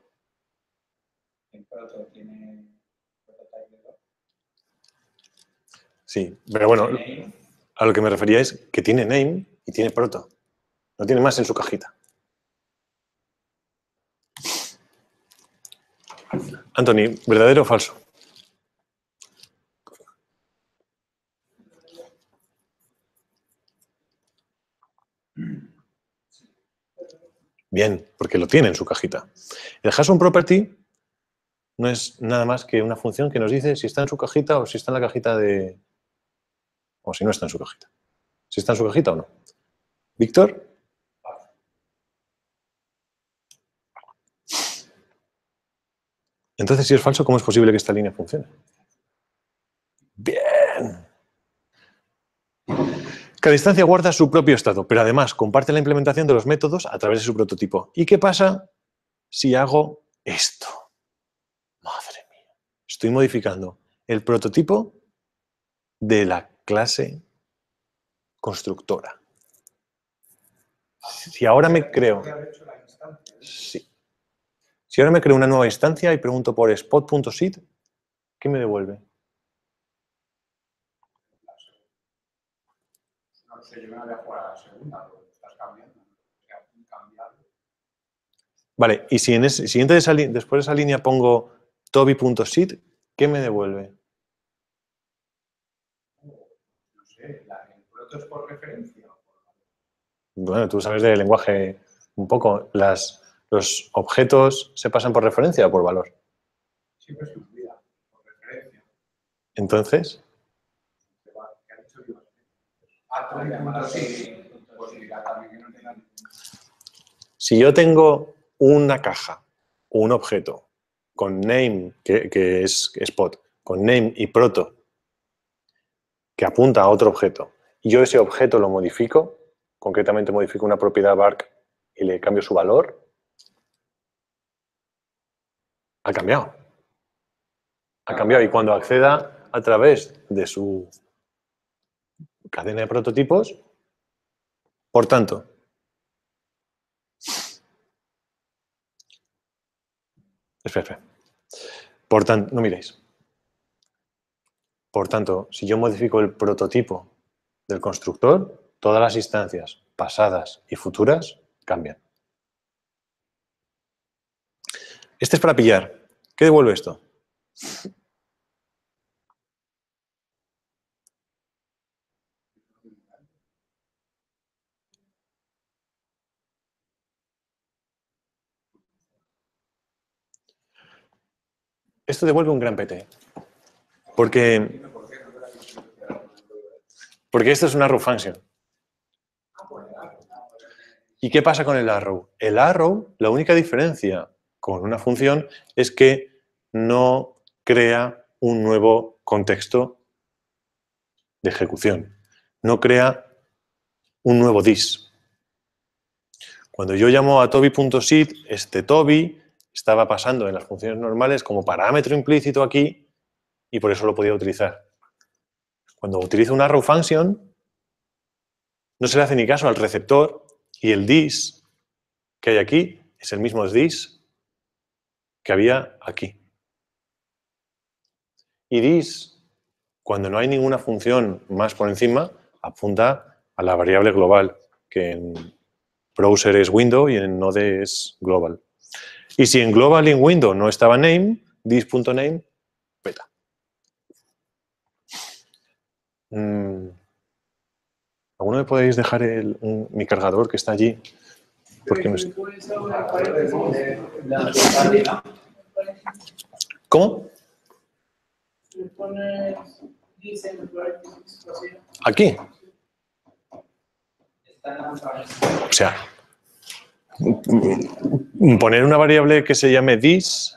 En proto tiene prototype de 2. Sí, pero bueno, Name. a lo que me refería es que tiene name y tiene proto. No tiene más en su cajita. Anthony, ¿verdadero o falso? Bien, porque lo tiene en su cajita. El JSON property no es nada más que una función que nos dice si está en su cajita o si está en la cajita de... o si no está en su cajita. Si está en su cajita o no. ¿Víctor? Entonces, si es falso, ¿cómo es posible que esta línea funcione? Bien. Cada instancia guarda su propio estado, pero además comparte la implementación de los métodos a través de su prototipo. ¿Y qué pasa si hago esto? Madre mía. Estoy modificando el prototipo de la clase constructora. Si ahora me creo... Sí. Si ahora me creo una nueva instancia y pregunto por spot.sit, ¿qué me devuelve? No sé, yo me voy a jugar a la segunda, porque estás cambiando. O sea, cambiar. Vale, y si después de esa línea pongo toby.sit, ¿qué me devuelve? No sé, el proto es por referencia. Bueno, tú sabes del lenguaje un poco. Los objetos se pasan por referencia o por valor. Siempre se olvida, por referencia. Entonces, ¿Qué ha dicho yo? A3.sí, pues dirá también que no tiene nada. si yo tengo una caja, un objeto, con name, que es spot, con name y proto, que apunta a otro objeto, y yo ese objeto lo modifico, concretamente modifico una propiedad bark y le cambio su valor, ha cambiado. Ha cambiado. Y cuando acceda a través de su cadena de prototipos, por tanto, espera. Por tanto, no miréis. Por tanto, si yo modifico el prototipo del constructor, todas las instancias pasadas y futuras cambian. Este es para pillar. ¿Qué devuelve esto? esto devuelve un gran PT. Porque esto es una arrow function. ¿Y qué pasa con el arrow? El arrow, la única diferencia con una función es que no crea un nuevo contexto de ejecución. No crea un nuevo dis. Cuando yo llamo a toby.sit, este toby estaba pasando en las funciones normales como parámetro implícito aquí y por eso lo podía utilizar. Cuando utilizo una arrow function, no se le hace ni caso al receptor y el dis que hay aquí es el mismo dis que había aquí. Y dis, cuando no hay ninguna función más por encima, apunta a la variable global, que en browser es window y en Node es global. Y si en global y en window no estaba name, dis.name, peta. ¿Alguno me podéis dejar mi cargador que está allí? Porque ¿Cómo? Aquí. O sea, poner una variable que se llame dis,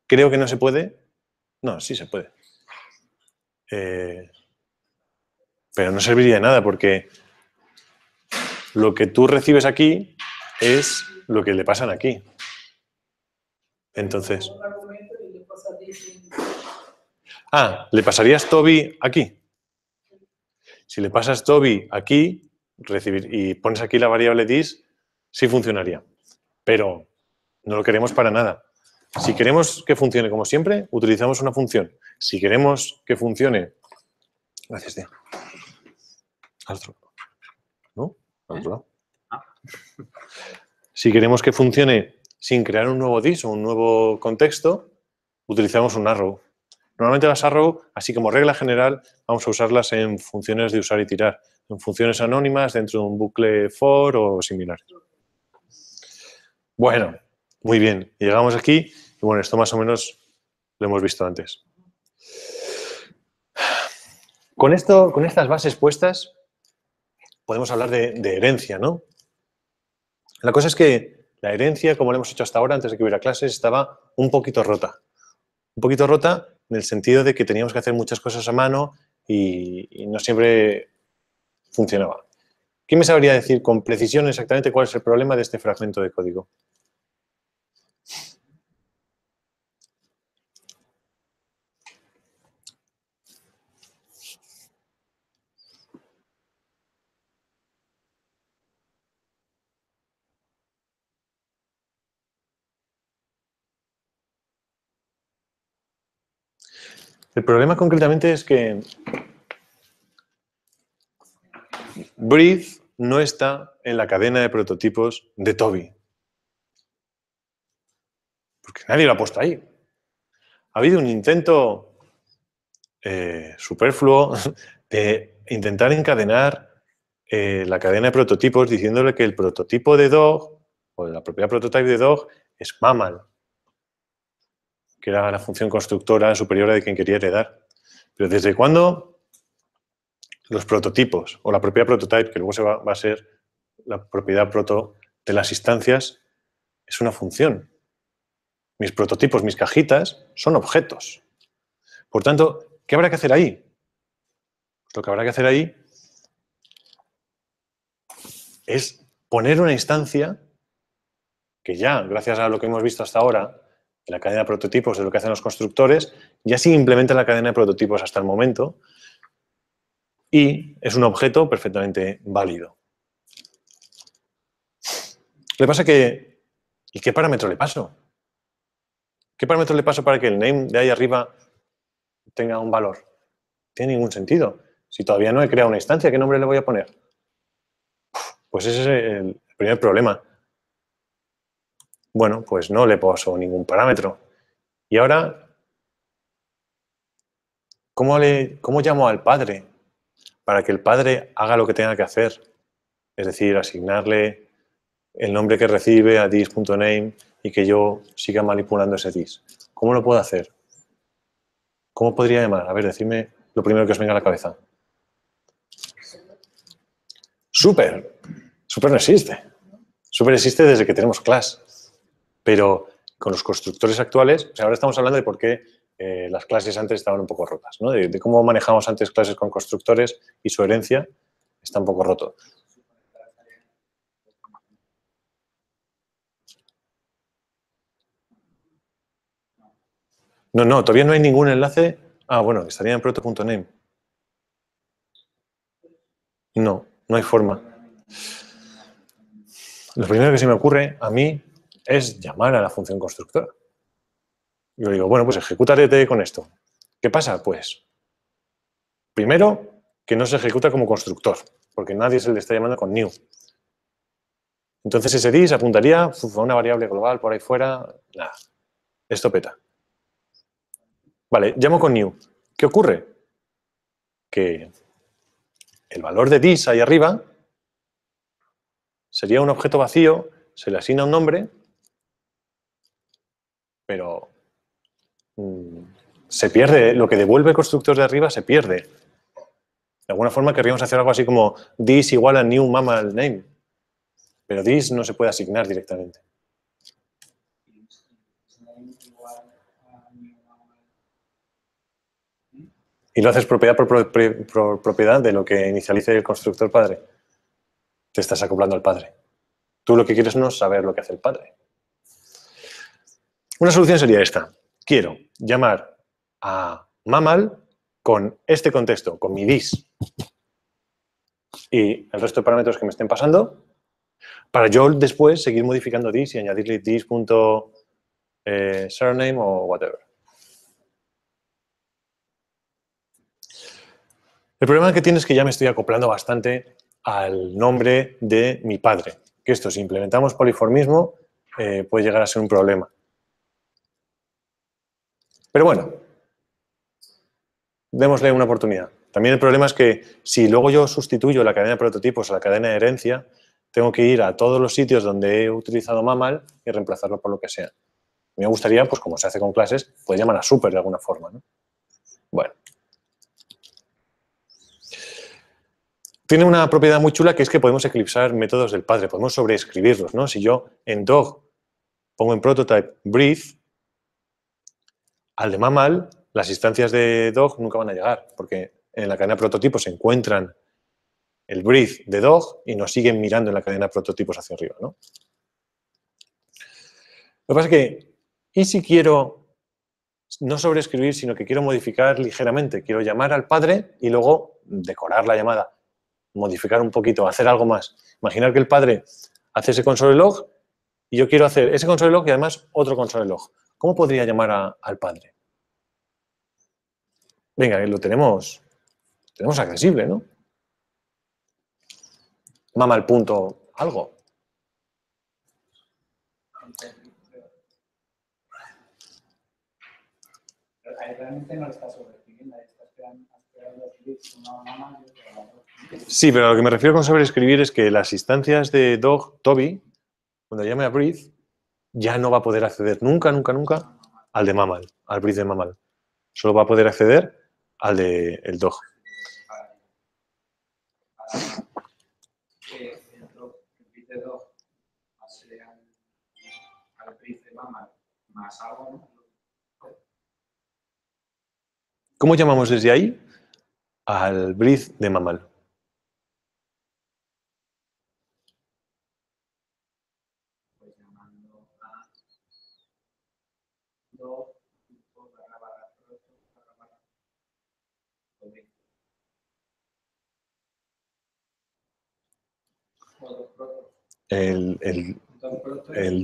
creo que no se puede. No, sí se puede. Pero no serviría de nada porque lo que tú recibes aquí es lo que le pasan aquí. Entonces... ¿le pasarías Toby aquí? Si le pasas Toby aquí y pones aquí la variable dis, sí funcionaría. Pero no lo queremos para nada. Si queremos que funcione como siempre, utilizamos una función. Si queremos que funcione... Gracias, tío. Al otro lado. ¿No? Al otro lado. Si queremos que funcione sin crear un nuevo dis o un nuevo contexto, utilizamos un arrow. Normalmente las arrow, así como regla general, vamos a usarlas en funciones de usar y tirar, en funciones anónimas dentro de un bucle for o similar. Bueno, muy bien. Llegamos aquí y bueno, esto más o menos lo hemos visto antes. Con estas bases puestas, podemos hablar de herencia, ¿no? La cosa es que la herencia, como lo hemos hecho hasta ahora, antes de que hubiera clases, estaba un poquito rota. Un poquito rota en el sentido de que teníamos que hacer muchas cosas a mano y no siempre funcionaba. ¿Quién me sabría decir con precisión exactamente cuál es el problema de este fragmento de código? El problema concretamente es que breathe no está en la cadena de prototipos de Toby. Porque nadie lo ha puesto ahí. Ha habido un intento superfluo de intentar encadenar la cadena de prototipos diciéndole que el prototipo de dog o la propiedad prototype de dog es mammal, que era la función constructora superior de quien quería heredar. Pero ¿desde cuándo los prototipos o la propiedad prototype, que luego va a ser la propiedad proto de las instancias, es una función? Mis prototipos, mis cajitas, son objetos. Por tanto, ¿qué habrá que hacer ahí? Lo que habrá que hacer ahí es poner una instancia que ya, gracias a lo que hemos visto hasta ahora, de la cadena de prototipos, de lo que hacen los constructores, ya sí implementa la cadena de prototipos hasta el momento y es un objeto perfectamente válido. Le pasa que... ¿Y qué parámetro le paso? ¿Qué parámetro le paso para que el name de ahí arriba tenga un valor? No tiene ningún sentido. Si todavía no he creado una instancia, ¿qué nombre le voy a poner? Pues ese es el primer problema. Bueno, pues no le paso ningún parámetro. Y ahora, ¿cómo llamo al padre para que el padre haga lo que tenga que hacer? Es decir, asignarle el nombre que recibe a dis.name y que yo siga manipulando ese dis. ¿Cómo lo puedo hacer? ¿Cómo podría llamar? A ver, decidme lo primero que os venga a la cabeza. Super. Super no existe. Super existe desde que tenemos class. Pero con los constructores actuales, o sea, ahora estamos hablando de por qué las clases antes estaban un poco rotas, ¿no? De cómo manejamos antes clases con constructores y su herencia está un poco roto. No, todavía no hay ningún enlace. Ah, bueno, estaría en proto.name. No hay forma. Lo primero que se me ocurre a mí es llamar a la función constructora. Yo digo, bueno, pues ejecútate con esto. ¿Qué pasa? Pues, primero, que no se ejecuta como constructor, porque nadie se le está llamando con new. Entonces ese dis apuntaría a una variable global por ahí fuera. Nada, esto peta. Vale, llamo con new. ¿Qué ocurre? Que el valor de dis ahí arriba sería un objeto vacío, se le asigna un nombre, pero se pierde, lo que devuelve el constructor de arriba se pierde. De alguna forma querríamos hacer algo así como dis igual a new mammal name, pero dis no se puede asignar directamente. Y lo haces propiedad por propiedad de lo que inicialice el constructor padre. Te estás acoplando al padre. Tú lo que quieres no es saber lo que hace el padre. Una solución sería esta. Quiero llamar a mammal con este contexto, con mi dis y el resto de parámetros que me estén pasando, para yo después seguir modificando dis y añadirle dis.surname o whatever. El problema que tiene es que ya me estoy acoplando bastante al nombre de mi padre, que esto si implementamos poliformismo puede llegar a ser un problema. Pero bueno, démosle una oportunidad. También el problema es que si luego yo sustituyo la cadena de prototipos a la cadena de herencia, tengo que ir a todos los sitios donde he utilizado mammal y reemplazarlo por lo que sea. Me gustaría, pues como se hace con clases, poder llamar a super de alguna forma, ¿no? Bueno. Tiene una propiedad muy chula que es que podemos eclipsar métodos del padre, podemos sobreescribirlos, ¿no? Si yo en dog pongo en prototype breathe, al de mammal, las instancias de dog nunca van a llegar, porque en la cadena de prototipos se encuentran el breathe de dog y nos siguen mirando en la cadena de prototipos hacia arriba, ¿no? Lo que pasa es que, ¿y si quiero no sobreescribir, sino que quiero modificar ligeramente? Quiero llamar al padre y luego decorar la llamada, modificar un poquito, hacer algo más. Imaginar que el padre hace ese console log y yo quiero hacer ese console log y además otro console log. ¿Cómo podría llamar al padre? Venga, lo tenemos accesible, ¿no? Mammal punto algo. Ahí realmente no lo estás sobreescribiendo, ahí estás creando los bits, una mamá y otra. Sí, pero a lo que me refiero con sobreescribir es que las instancias de dog, Toby, cuando llame a breathe, ya no va a poder acceder nunca al de mammal, al breathe de mammal. Solo va a poder acceder al de el dog. El bit de dog más al bit de mammal más algo, ¿no? ¿Cómo llamamos desde ahí al breathe de mammal? Pues llamando a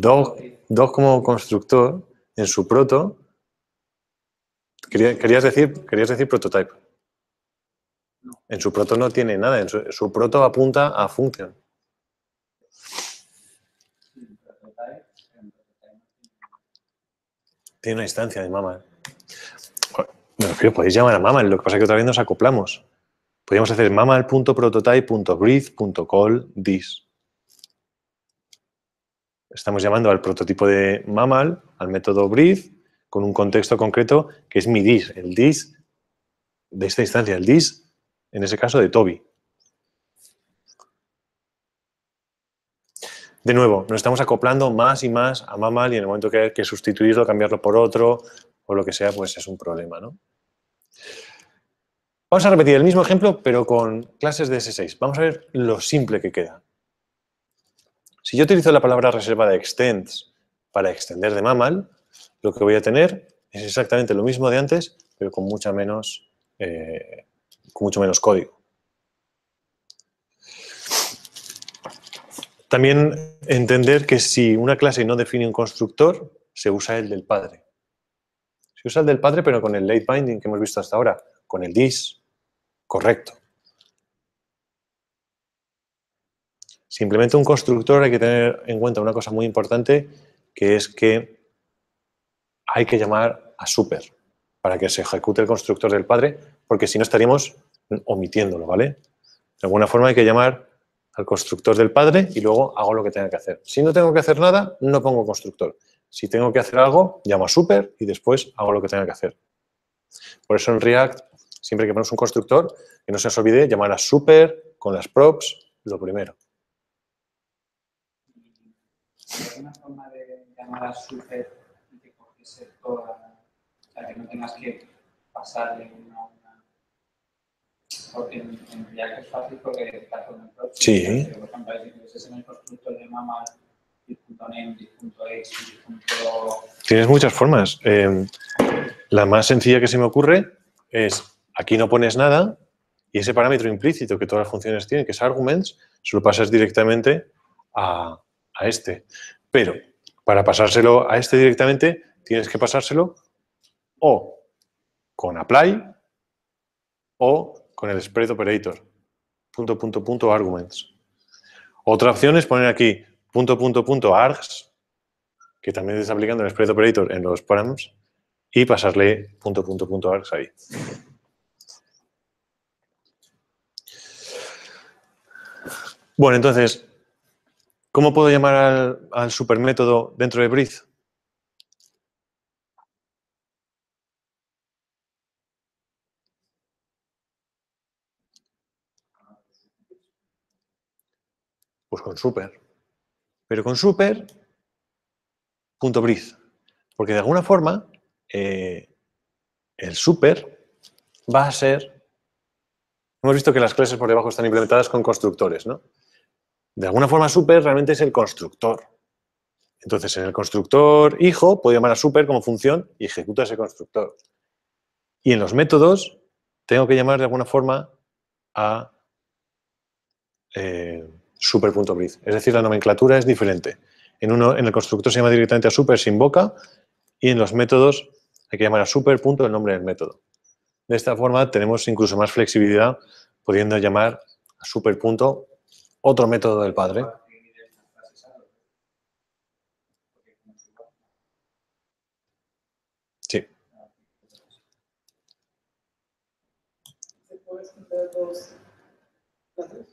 dog el dog como constructor en su proto. Querías decir prototype. En su proto no tiene nada, en su proto apunta a function. Tiene una instancia de mammal. Bueno, me refiero, podéis llamar a mammal, lo que pasa es que otra vez nos acoplamos. Podríamos hacer mammal.prototype.breathe.call this. Estamos llamando al prototipo de mammal, al método breathe, con un contexto concreto que es mi dis, el dis de esta instancia, el dis, en ese caso, de Toby. De nuevo, nos estamos acoplando más y más a Mammal y en el momento que hay que sustituirlo, cambiarlo por otro o lo que sea, pues es un problema, ¿no? Vamos a repetir el mismo ejemplo, pero con clases de S6. Vamos a ver lo simple que queda. Si yo utilizo la palabra reserva de extends para extender de Mammal, lo que voy a tener es exactamente lo mismo de antes, pero con mucho menos código. También entender que si una clase no define un constructor, se usa el del padre. Se usa el del padre, pero con el late binding que hemos visto hasta ahora, con el dis, correcto. Simplemente un constructor hay que tener en cuenta una cosa muy importante, que es que hay que llamar a super para que se ejecute el constructor del padre, porque si no estaríamos omitiéndolo, ¿vale? De alguna forma hay que llamar al constructor del padre y luego hago lo que tenga que hacer. Si no tengo que hacer nada, no pongo constructor. Si tengo que hacer algo, llamo a super y después hago lo que tenga que hacer. Por eso en React, siempre que ponemos un constructor, que no se os olvide llamar a super con las props, lo primero. ¿Hay alguna forma de llamar a super y que cogiese toda, o sea, que no tengas que pasarle una? Porque en React es fácil porque está con el proxy. Sí. Pero, por ejemplo, es en el constructor de Mammal, .name, .x, Tienes muchas formas. La más sencilla que se me ocurre es, aquí no pones nada y ese parámetro implícito que todas las funciones tienen, que es arguments, se lo pasas directamente a este. Pero para pasárselo a este directamente, tienes que pasárselo o con apply o con el spread operator, .arguments. Otra opción es poner aquí .args, que también está aplicando el spread operator en los params, y pasarle .args ahí. Bueno, entonces, ¿cómo puedo llamar al supermétodo dentro de Breathe? Pues con super. Pero con super.breathe. Porque de alguna forma, el super va a ser... Hemos visto que las clases por debajo están implementadas con constructores, ¿no? De alguna forma, super realmente es el constructor. Entonces, en el constructor hijo, puedo llamar a super como función y ejecuta ese constructor. Y en los métodos, tengo que llamar de alguna forma a super.breathe. Es decir, la nomenclatura es diferente. En el constructor se llama directamente a super, se invoca, y en los métodos hay que llamar a super, el nombre del método. De esta forma tenemos incluso más flexibilidad, pudiendo llamar a super, otro método del padre. Sí. ¿Se puede escoger dos clases?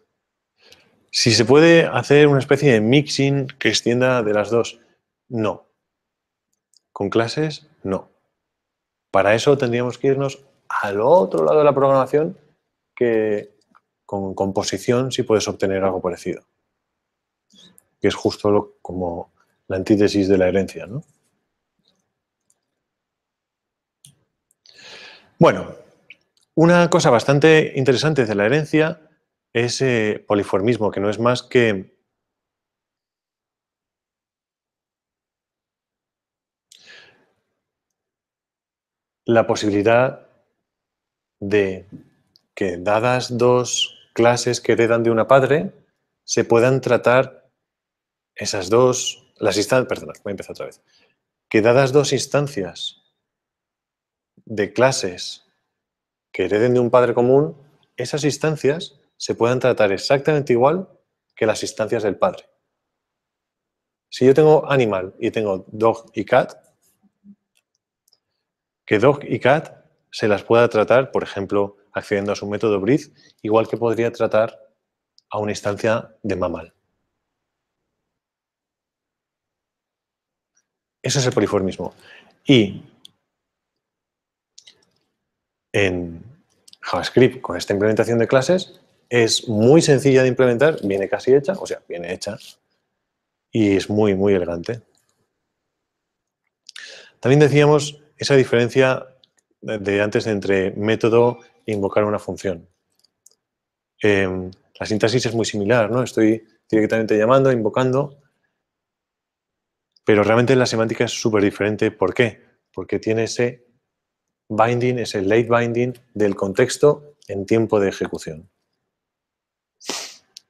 Si se puede hacer una especie de mixing que extienda de las dos, no. Con clases, no. Para eso tendríamos que irnos al otro lado de la programación, que con composición sí puedes obtener algo parecido. Que es justo como la antítesis de la herencia, ¿no? Bueno, una cosa bastante interesante de la herencia es poliformismo, que no es más que la posibilidad de que, dadas dos clases que heredan de una padre, se puedan tratar esas dos, las instancias, perdón, voy a empezar otra vez, que dadas dos instancias de clases que hereden de un padre común, esas instancias se puedan tratar exactamente igual que las instancias del padre. Si yo tengo animal y tengo dog y cat, que dog y cat se las pueda tratar, por ejemplo, accediendo a su método breathe, igual que podría tratar a una instancia de mammal. Eso es el poliformismo. Y en JavaScript con esta implementación de clases es muy sencilla de implementar, viene casi hecha, o sea, viene hecha, y es muy, muy elegante. También decíamos esa diferencia de antes entre método e invocar una función. La sintaxis es muy similar, ¿no? Estoy directamente llamando, invocando, pero realmente la semántica es súper diferente. ¿Por qué? Porque tiene ese binding, ese late binding del contexto en tiempo de ejecución.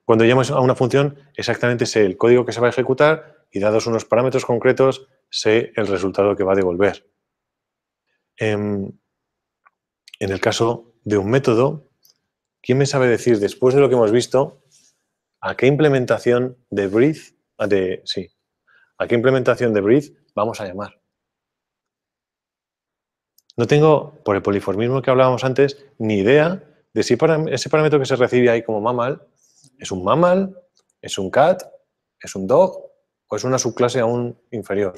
Cuando llamas a una función, exactamente sé el código que se va a ejecutar y dados unos parámetros concretos, sé el resultado que va a devolver. En el caso de un método, ¿quién me sabe decir, después de lo que hemos visto, a qué implementación de breathe, a qué implementación de breathe vamos a llamar? No tengo, por el poliformismo que hablábamos antes, ni idea de si ese parámetro que se recibe ahí como mammal es un mammal, es un cat, es un dog o es una subclase aún inferior.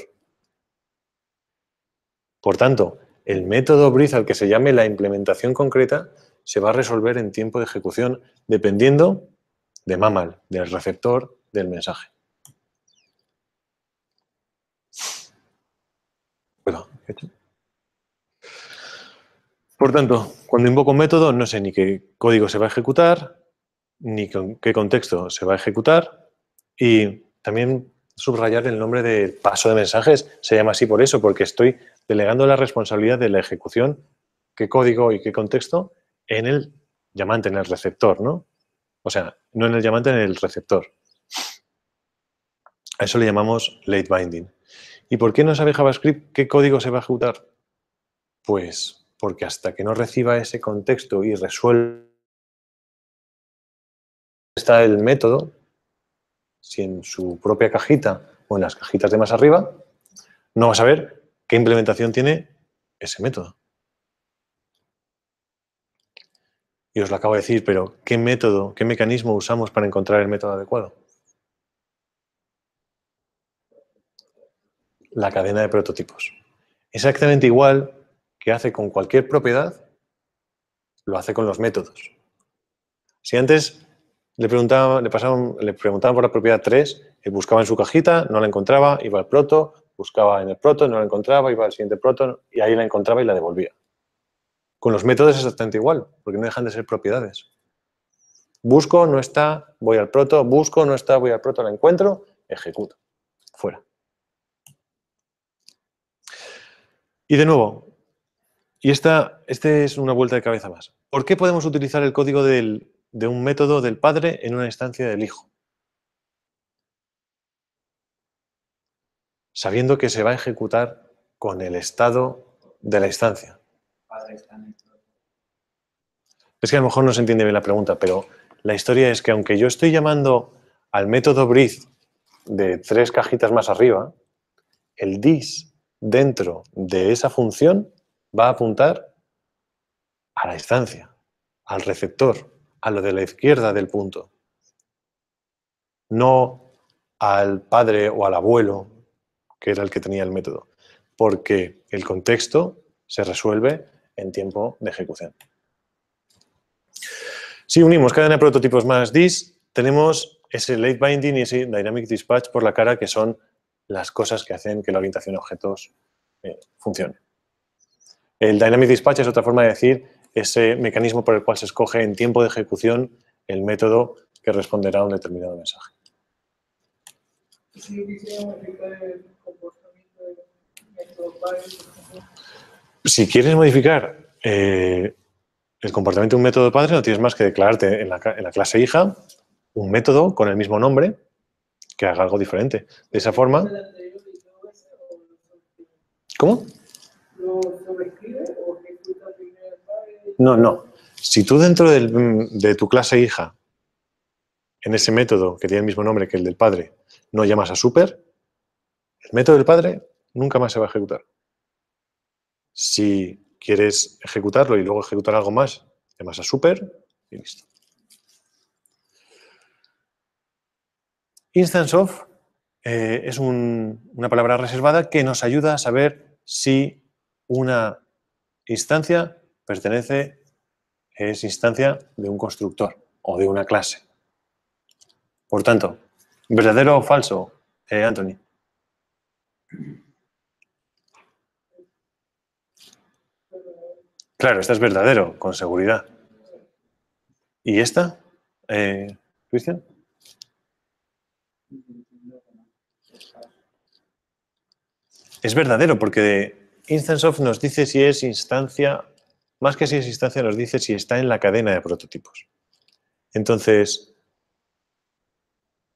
Por tanto, el método breathe al que se llame la implementación concreta se va a resolver en tiempo de ejecución dependiendo de mammal, del receptor del mensaje. Por tanto, cuando invoco un método no sé ni qué código se va a ejecutar, ni con qué contexto se va a ejecutar, y también subrayar el nombre del paso de mensajes se llama así por eso, porque estoy delegando la responsabilidad de la ejecución, qué código y qué contexto, en el llamante, en el receptor, ¿no? O sea, no en el llamante, en el receptor. A eso le llamamos late binding. ¿Y por qué no sabe JavaScript qué código se va a ejecutar? Pues porque hasta que no reciba ese contexto y resuelva está el método, si en su propia cajita o en las cajitas de más arriba, no va a saber qué implementación tiene ese método. Y os lo acabo de decir, pero ¿qué método, qué mecanismo usamos para encontrar el método adecuado? La cadena de prototipos. Exactamente igual que hace con cualquier propiedad, lo hace con los métodos. Si antes le preguntaban por la propiedad 3, él buscaba en su cajita, no la encontraba, iba al proto, buscaba en el proto, no la encontraba, iba al siguiente proto y ahí la encontraba y la devolvía. Con los métodos es exactamente igual, porque no dejan de ser propiedades. Busco, no está, voy al proto, busco, no está, voy al proto, la encuentro, ejecuto. Fuera. Y de nuevo, este es una vuelta de cabeza más. ¿Por qué podemos utilizar el código de un método del padre en una instancia del hijo? Sabiendo que se va a ejecutar con el estado de la instancia. Es que a lo mejor no se entiende bien la pregunta, pero la historia es que aunque yo estoy llamando al método breathe de 3 cajitas más arriba, el this dentro de esa función va a apuntar a la instancia, al receptor, a lo de la izquierda del punto. No al padre o al abuelo, que era el que tenía el método, porque el contexto se resuelve en tiempo de ejecución. Si unimos cadena de prototipos más this, tenemos ese late binding y ese dynamic dispatch por la cara, que son las cosas que hacen que la orientación a objetos funcione. El dynamic dispatch es otra forma de decir ese mecanismo por el cual se escoge en tiempo de ejecución el método que responderá a un determinado mensaje. Si yo quisiera modificar el comportamiento del método padre, Si quieres modificar el comportamiento de un método padre, no tienes más que declararte en la clase hija un método con el mismo nombre que haga algo diferente. De esa forma... ¿Cómo? ¿lo sobreescribe o ejecuta primero el padre? No. Si tú dentro de tu clase hija, en ese método que tiene el mismo nombre que el del padre, no llamas a super, el método del padre nunca más se va a ejecutar. Si quieres ejecutarlo y luego ejecutar algo más, llamas a super y listo. Instance of es una palabra reservada que nos ayuda a saber si una instancia pertenece, es instancia de un constructor o de una clase. Por tanto, ¿verdadero o falso, Anthony? Claro, esta es verdadero, con seguridad. ¿Y esta, Cristian? Es verdadero, porque instance of nos dice si es instancia, más que si es instancia, nos dice si está en la cadena de prototipos. Entonces,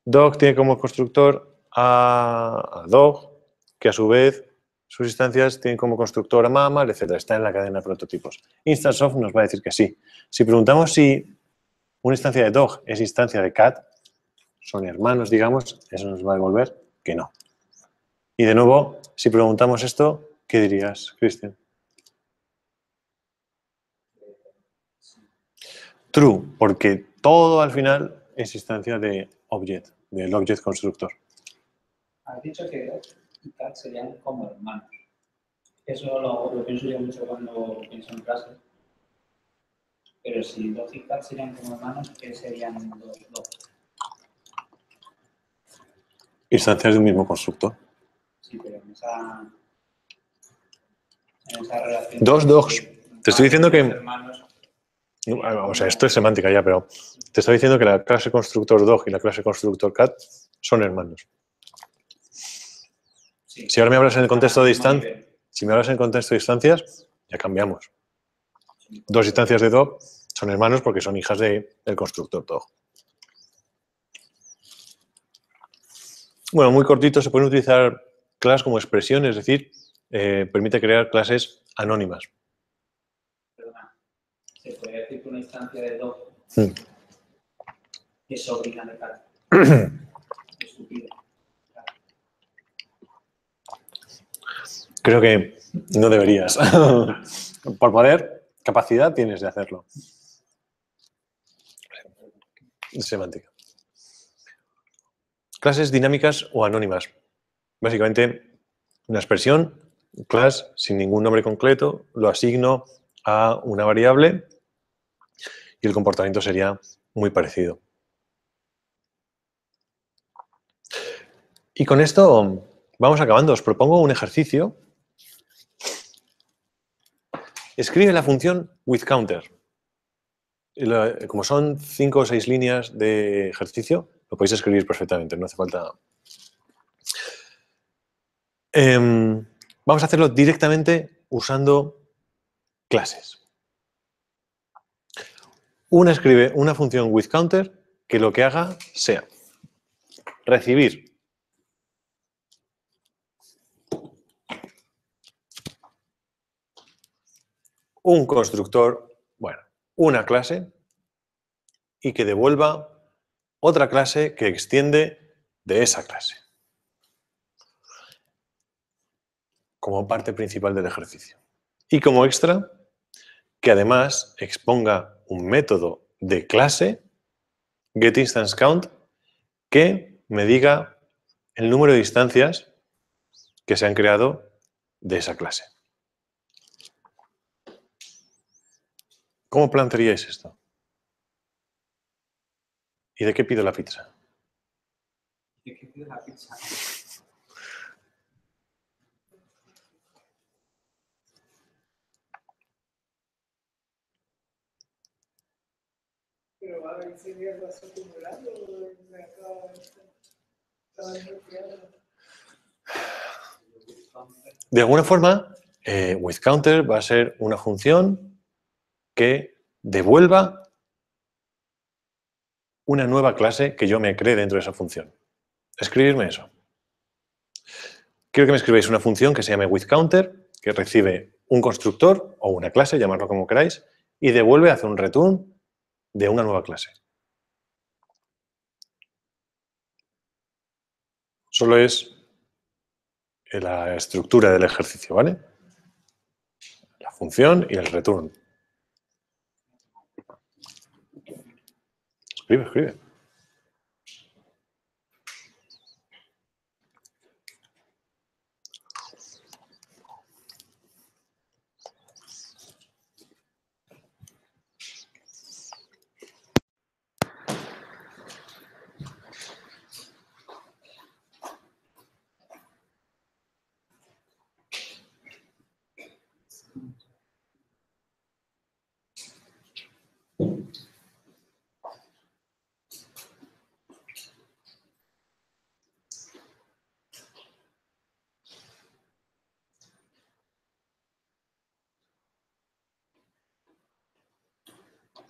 dog tiene como constructor a dog, que a su vez sus instancias tienen como constructor a mammal, etc. Está en la cadena de prototipos. Instance of nos va a decir que sí. Si preguntamos si una instancia de dog es instancia de cat, son hermanos, digamos, eso nos va a devolver que no. Y de nuevo, si preguntamos esto, ¿qué dirías, Cristian? True, porque todo al final es instancia de object, del object constructor. Has dicho que dog y cat serían como hermanos. Eso lo pienso yo mucho cuando pienso en clase. Pero si dog y cat serían como hermanos, ¿qué serían los dog? Instancias de un mismo constructor. Sí, pero en esa relación. Dos dogs. Te estoy diciendo que... Hermanos, O sea, esto es semántica ya, pero te estoy diciendo que la clase constructor dog y la clase constructor cat son hermanos. sí, Si ahora me hablas en el contexto de distancia. distancias, si me hablas en el contexto de distancias, ya cambiamos. Dos instancias de dog son hermanos porque son hijas del constructor dog. Bueno, muy cortito, se pueden utilizar class como expresión, es decir, permite crear clases anónimas. Perdona, se puede decir que una instancia de dog es sobrina de cat. Estúpido. Creo que no deberías. Por poder, capacidad tienes de hacerlo. Semántica. Clases dinámicas o anónimas. Básicamente, una expresión, class, sin ningún nombre concreto, lo asigno a una variable y el comportamiento sería muy parecido. Y con esto vamos acabando. Os propongo un ejercicio. Escribe la función withCounter. Como son 5 o 6 líneas de ejercicio, lo podéis escribir perfectamente, no hace falta. Vamos a hacerlo directamente usando clases. Una escribe una función withCounter que lo que haga sea recibir un constructor, bueno, una clase, y que devuelva otra clase que extiende de esa clase, como parte principal del ejercicio. Y como extra, que además exponga un método de clase, getInstanceCount, que me diga el número de instancias que se han creado de esa clase. ¿Cómo plantearíais esto? ¿Y de qué pido la pizza? ¿De qué pide la pizza? Pero va a ver si vas acumulando en la De alguna forma, withCounter va a ser una función que devuelva una nueva clase que yo me cree dentro de esa función. Escribirme eso. Quiero que me escribáis una función que se llame withCounter, que recibe un constructor o una clase, llamarlo como queráis, y devuelve, hace un return de una nueva clase. Solo es la estructura del ejercicio, ¿vale? La función y el return. Escribe, escribe.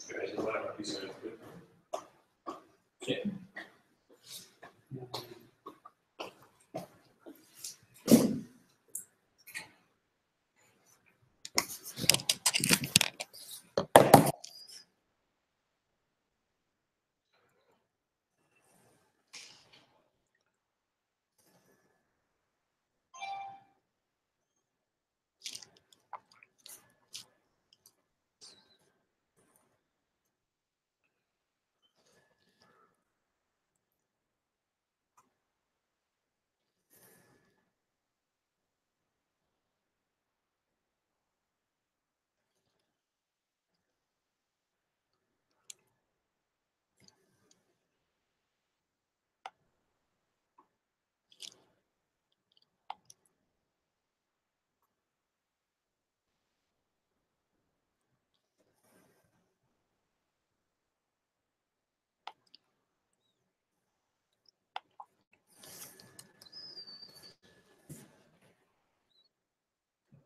¿Queréis igual a pizza? Sí.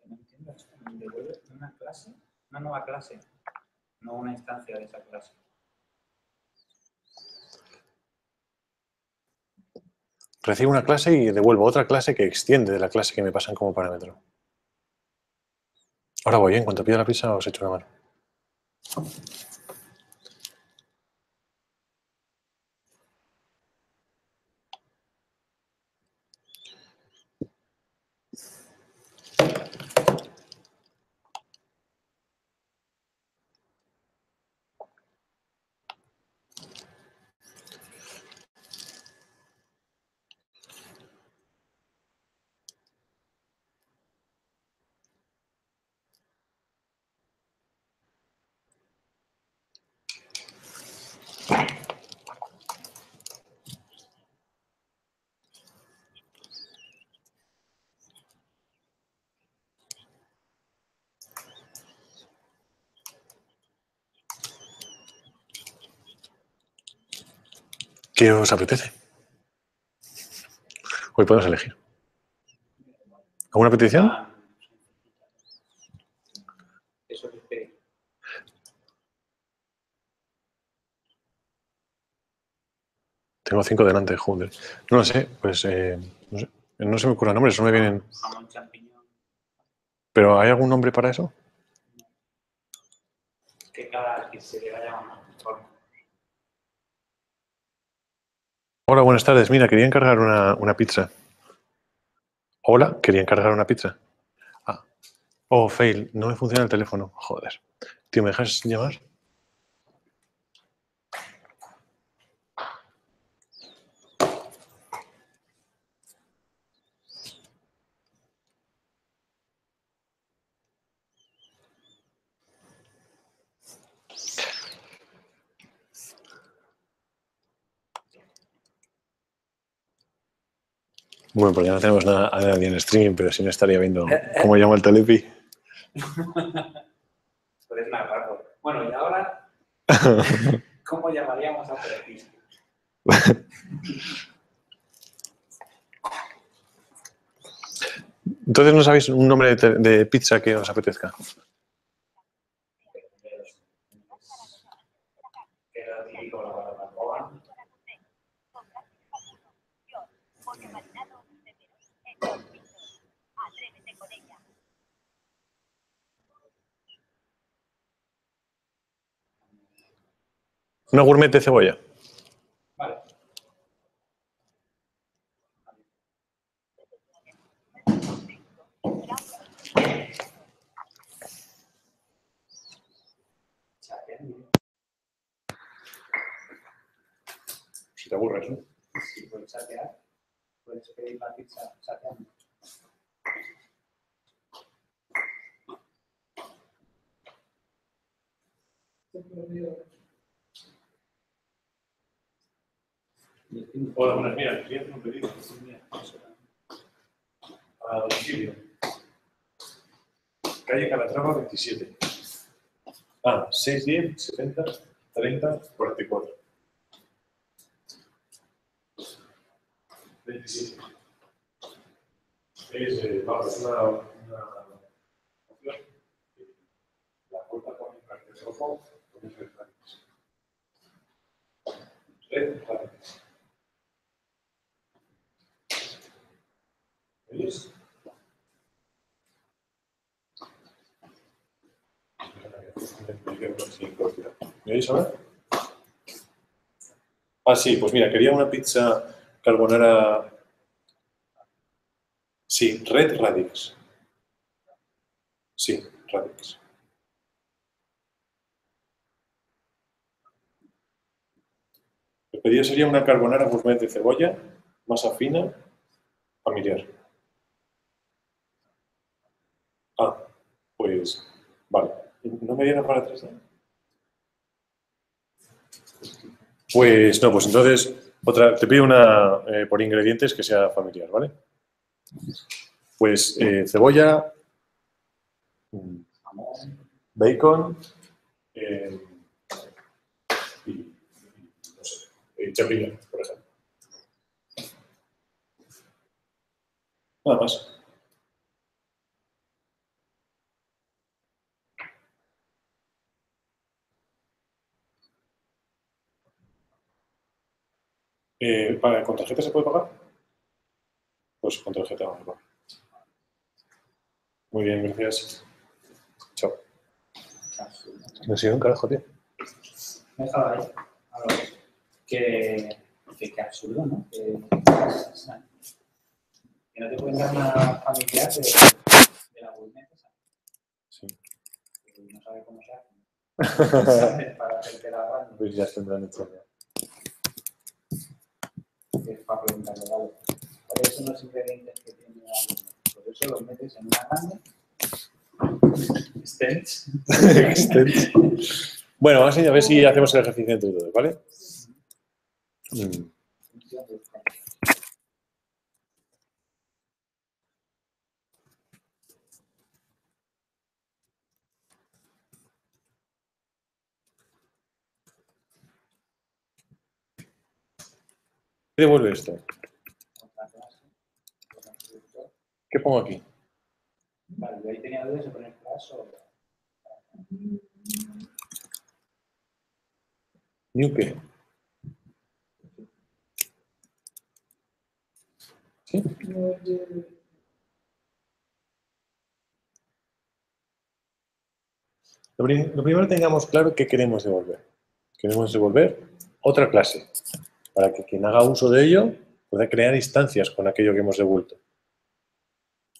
No entiendo esto. Me devuelve una clase, una nueva clase, no una instancia de esa clase. Recibo una clase y devuelvo otra clase que extiende de la clase que me pasan como parámetro. Ahora voy, ¿eh? En cuanto pida la pizza os echo una mano. ¿Qué os apetece? Hoy podemos elegir. ¿Alguna petición? Eso es que Tengo 5 delante, joder. No lo sé, pues no sé. No se me ocurren nombres, no me vienen. jamón champiñón, ¿Pero hay algún nombre para eso? que cada pizzería la llama mejor. Hola, buenas tardes. Mira, quería encargar una pizza. Hola, quería encargar una pizza. Ah. Oh, fail. No me funciona el teléfono. Joder. Tío, ¿me dejas llamar? Bueno, pues ya no tenemos a nadie en streaming, pero sí me estaría viendo cómo llamo el Telepi. Puedes narrarlo. Bueno, y ahora, ¿cómo llamaríamos a Telepi? Entonces, ¿no sabéis un nombre de pizza que os apetezca? Que era típico la barbacoa. Una gourmet de cebolla. Vale. Si te aburres, ¿no? Si puedes chatear, puedes pedir la pizza chateando. Hola, buenas. Mira, quería hacer un pedido. A domicilio. Calle Calatrava 27. 610 70 30 44. 27. Vamos, es una opción. La puerta con un cartel rojo, con un red radix. ¿Veis? ¿Me oís ahora? Ah, sí, pues mira, quería una pizza carbonara. Sí, red radix. Sí, radix. El pedido sería una carbonara gourmet de cebolla, masa fina, familiar. Ah, pues vale. ¿No me viene para atrás? Pues no, pues entonces te pido una por ingredientes que sea familiar, ¿vale? Pues cebolla, bacon y no sé, champiñón, por ejemplo. Nada más. ¿Con tarjeta se puede pagar? Pues con tarjeta vamos a pagar. Muy bien, gracias. Chao. No sé un carajo, tío. Déjalo ahí. A ver, qué absurdo, ¿no? Que no te pueden dar una familiar de la gourmet, ¿sabes? Sí. Que no sabe cómo se hace. ¿Sabes? Para hacerte la banda. Pues ya tendrán hecho ya. Que es para preguntarle, vale, ¿cuáles son los ingredientes que tiene la gourmet? Por eso los metes en una grande. Stents. Bueno, vamos a ver si hacemos el ejercicio entre todos, ¿vale? ¿Qué devuelve esto? ¿Qué pongo aquí? Vale, yo ahí tenía dudas de poner clase o... ¿New qué? ¿Sí? Lo primero tengamos claro qué queremos devolver. Queremos devolver otra clase, para que quien haga uso de ello pueda crear instancias con aquello que hemos devuelto.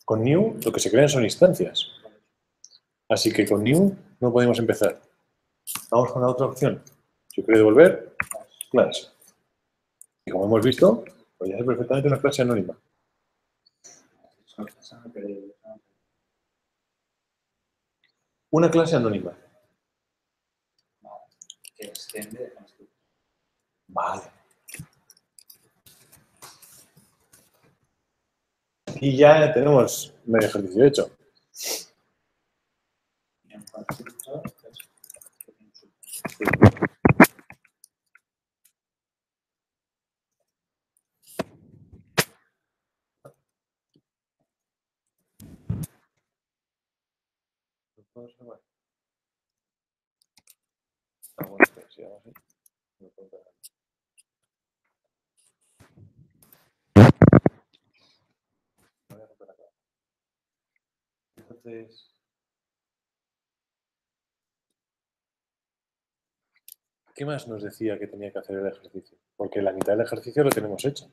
Con new lo que se crean son instancias. Así que con new no podemos empezar. Vamos con la otra opción. Yo quiero devolver clase. Y como hemos visto, podría ser perfectamente una clase anónima. Una clase anónima. Que extiende de constructor. Vale. Y ya tenemos medio ejercicio hecho. Y en constructor, pues, Entonces, ¿qué más nos decía que tenía que hacer el ejercicio? Porque la mitad del ejercicio lo tenemos hecho.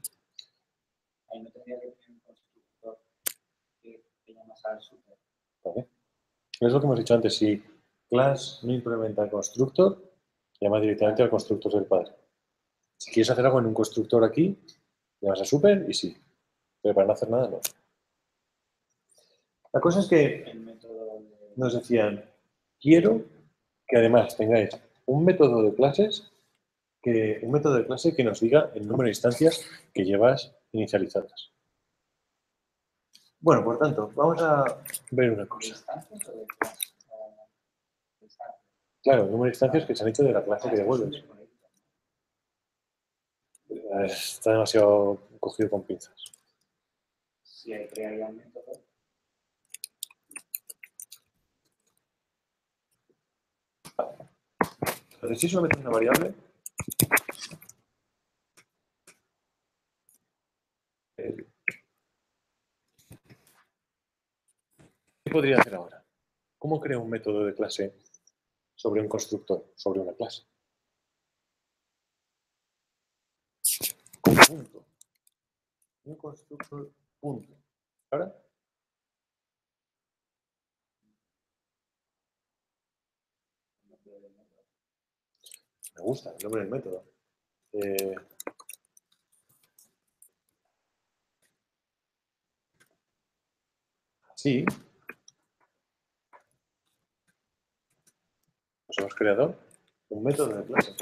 ahí no tendría que tener un constructor que llamas al super. ¿Vale? Es lo que hemos dicho antes. Si class no implementa el constructor, llama directamente al constructor del padre. Si quieres hacer algo en un constructor aquí, llamas a super y sí. Pero para no hacer nada, no. La cosa es que El método de... nos decían, quiero que además tengáis un método de clase que nos diga el número de instancias que llevas inicializadas. Bueno, por tanto, vamos a ver una ¿De cosa. instancias o de clase? De instancias. Claro, el número de instancias que se han hecho de la clase que devuelves. Está demasiado cogido con pinzas. Si hay crearía un método. Entonces, si solo metes una variable, podría hacer ahora? ¿Cómo creo un método de clase sobre un constructor, sobre una clase? Con punto. Un constructor, punto. ¿Ahora? Me gusta el nombre del método. Así. Pues hemos creado un método de clase.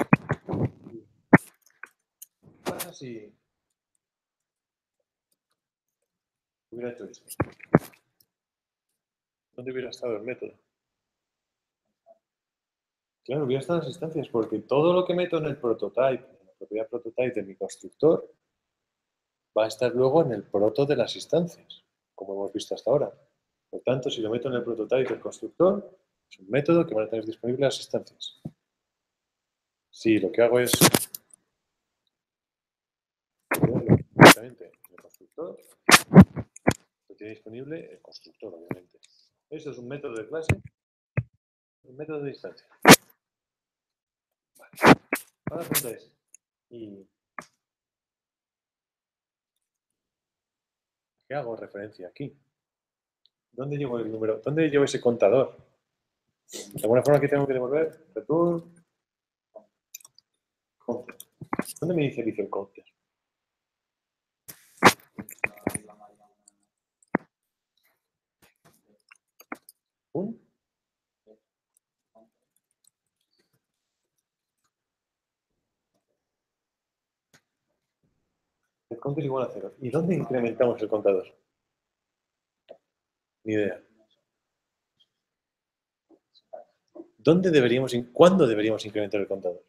¿Qué pasa si hubiera hecho esto? ¿Dónde hubiera estado el método? Claro, hubiera estado en las instancias, porque todo lo que meto en el prototype, en la propiedad prototype de mi constructor, va a estar luego en el proto de las instancias, como hemos visto hasta ahora. Por tanto, si lo meto en el prototype del constructor, es un método que van a tener disponible las instancias. Si lo que hago es ponerlo directamente en el constructor, lo tiene disponible el constructor, obviamente. Esto es un método de clase, un método de instancia. Vale. Ahora la pregunta es, ¿y qué hago referencia aquí? ¿Dónde llevo el número? ¿Dónde llevo ese contador? ¿De alguna forma que tengo que devolver? Return. Counter. ¿Dónde me inicializo el counter? ¿Un? El counter igual a 0. ¿Y dónde incrementamos el contador? Ni idea. ¿Cuándo deberíamos incrementar el contador?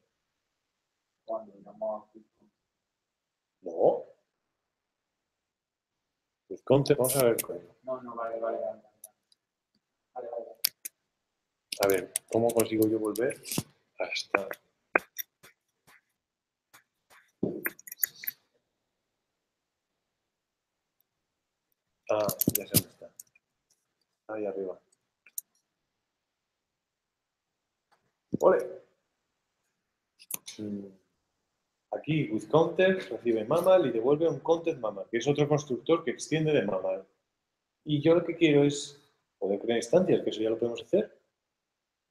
No. El counter, vamos a ver el código. Vale. A ver, ¿cómo consigo yo volver hasta... Ah, ya sé dónde está. Ahí arriba. ¡Ole! Aquí, with counter, recibe mamal y devuelve un content mamal, que es otro constructor que extiende de mamal. Y yo lo que quiero es poder crear instancias, que eso ya lo podemos hacer.